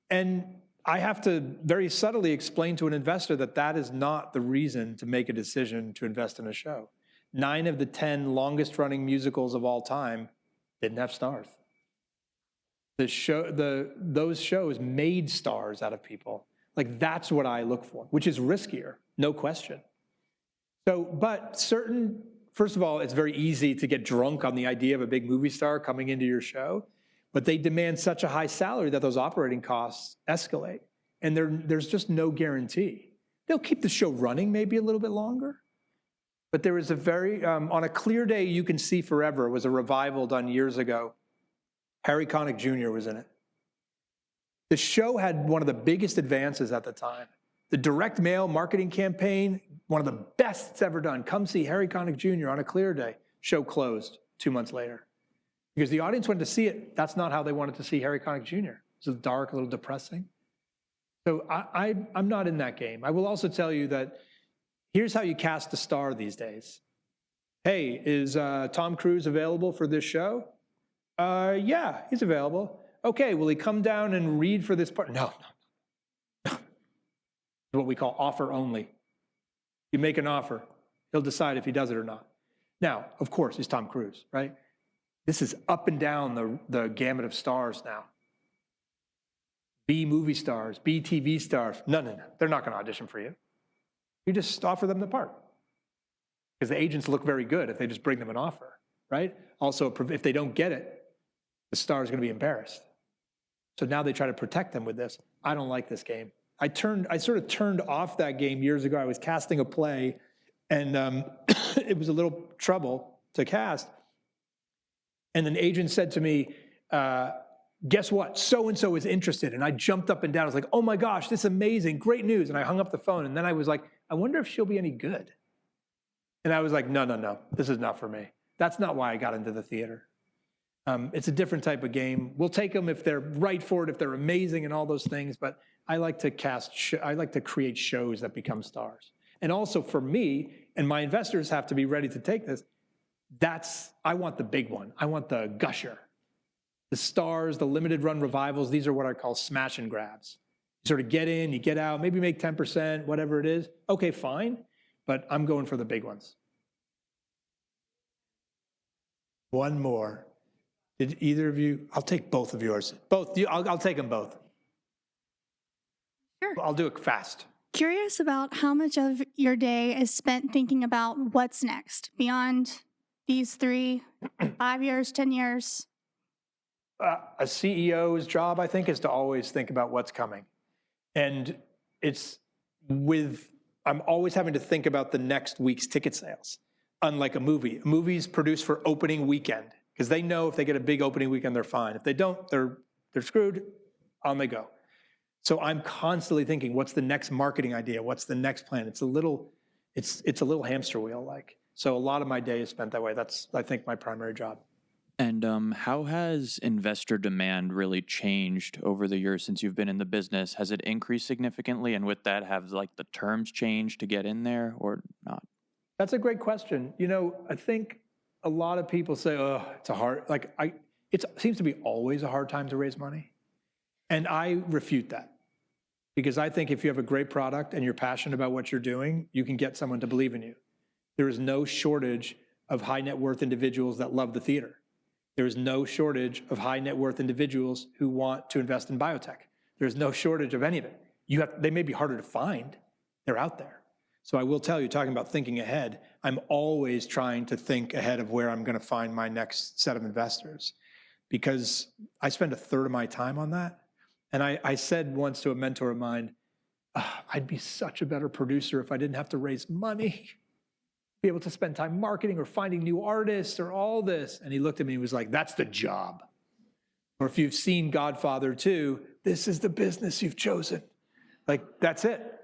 And I have to very subtly explain to an investor that that is not the reason to make a decision to invest in a show. 9 of the 10 longest running musicals of all time didn't have stars. Those shows made stars out of people. Like that's what I look for, which is riskier, no question. So, but first of all, it's very easy to get drunk on the idea of a big movie star coming into your show, but they demand such a high salary that those operating costs escalate. And there's just no guarantee. They'll keep the show running maybe a little bit longer, but there is a very, on A Clear Day You Can See Forever was a revival done years ago. Harry Connick Jr. was in it. The show had one of the biggest advances at the time. The direct mail marketing campaign, one of the best it's ever done. Come see Harry Connick Jr. on A Clear Day. Show closed 2 months later. Because the audience went to see it. That's not how they wanted to see Harry Connick Jr. It's dark, a little depressing. So I'm not in that game. I will also tell you that here's how you cast a star these days. Hey, is Tom Cruise available for this show? Yeah, he's available. Okay, will he come down and read for this part? No. What we call offer only. You make an offer, he'll decide if he does it or not. Now, of course, he's Tom Cruise, right? This is up and down the gamut of stars now. B movie stars, B TV stars. No. They're not going to audition for you. You just offer them the part. Because the agents look very good if they just bring them an offer, right? Also, if they don't get it, the star is going to be embarrassed. So now they try to protect them with this. I don't like this game. I sort of turned off that game years ago. I was casting a play, and it was a little trouble to cast. And an agent said to me, guess what? So-and-so is interested. And I jumped up and down. I was like, oh my gosh, this is amazing. Great news. And I hung up the phone. And then I was like, I wonder if she'll be any good. And I was like, no. This is not for me. That's not why I got into the theater. It's a different type of game. We'll take them if they're right for it, if they're amazing and all those things. But I like to I like to create shows that become stars. And also for me, and my investors have to be ready to take this, I want the big one. I want the gusher. The stars, the limited run revivals, these are what I call smash and grabs. You sort of get in, you get out, maybe make 10%, whatever it is. Okay, fine, but I'm going for the big ones. One more. Did either of you, I'll take both of yours. Both, I'll take them both. Sure. I'll do it fast. Curious about how much of your day is spent thinking about what's next beyond these 3, 5 years, 10 years? A CEO's job, I think, is to always think about what's coming. And I'm always having to think about the next week's ticket sales. Unlike a movie. A movie's produced for opening weekend, because they know if they get a big opening weekend, they're fine. If they don't, they're screwed, on they go. So I'm constantly thinking, what's the next marketing idea? What's the next plan? It's a little hamster wheel like. So a lot of my day is spent that way. That's, I think, my primary job. And how has investor demand really changed over the years since you've been in the business? Has it increased significantly? And with that, have like the terms changed to get in there or not? That's a great question. You know, I think a lot of people say, oh, it's a hard, it seems to be always a hard time to raise money. And I refute that. Because I think if you have a great product and you're passionate about what you're doing, you can get someone to believe in you. There is no shortage of high net worth individuals that love the theater. There is no shortage of high net worth individuals who want to invest in biotech. There's no shortage of any of it. They may be harder to find. They're out there. So I will tell you, talking about thinking ahead, I'm always trying to think ahead of where I'm going to find my next set of investors, because I spend a third of my time on that. And I said once to a mentor of mine, I'd be such a better producer if I didn't have to raise money, be able to spend time marketing or finding new artists or all this. And he looked at me and was like, that's the job. Or if you've seen Godfather 2, this is the business you've chosen. Like, that's it.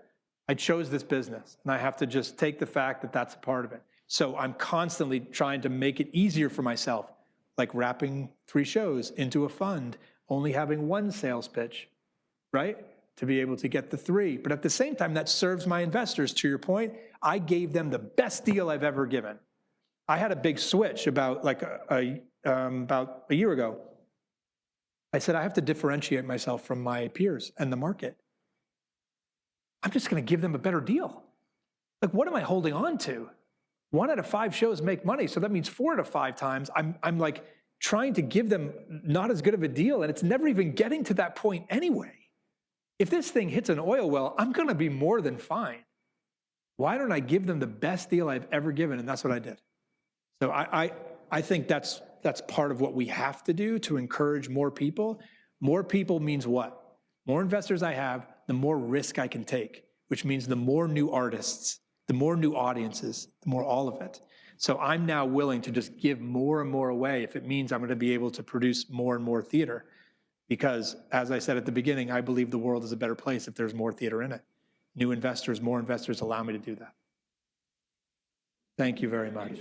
I chose this business, and I have to just take the fact that that's a part of it. So I'm constantly trying to make it easier for myself, like wrapping 3 shows into a fund, only having 1 sales pitch, right? To be able to get the 3. But at the same time, that serves my investors. To your point, I gave them the best deal I've ever given. I had a big switch about a year ago. I said, I have to differentiate myself from my peers and the market. I'm just going to give them a better deal. Like, what am I holding on to? 1 out of 5 shows make money, so that means 4 out of 5 times I'm like trying to give them not as good of a deal, and it's never even getting to that point anyway. If this thing hits an oil well, I'm going to be more than fine. Why don't I give them the best deal I've ever given? And that's what I did. So I think that's part of what we have to do to encourage more people. More people means what? More investors I have, the more risk I can take, which means the more new artists, the more new audiences, the more all of it. So I'm now willing to just give more and more away if it means I'm going to be able to produce more and more theater. Because, as I said at the beginning, I believe the world is a better place if there's more theater in it. New investors, more investors allow me to do that. Thank you very much.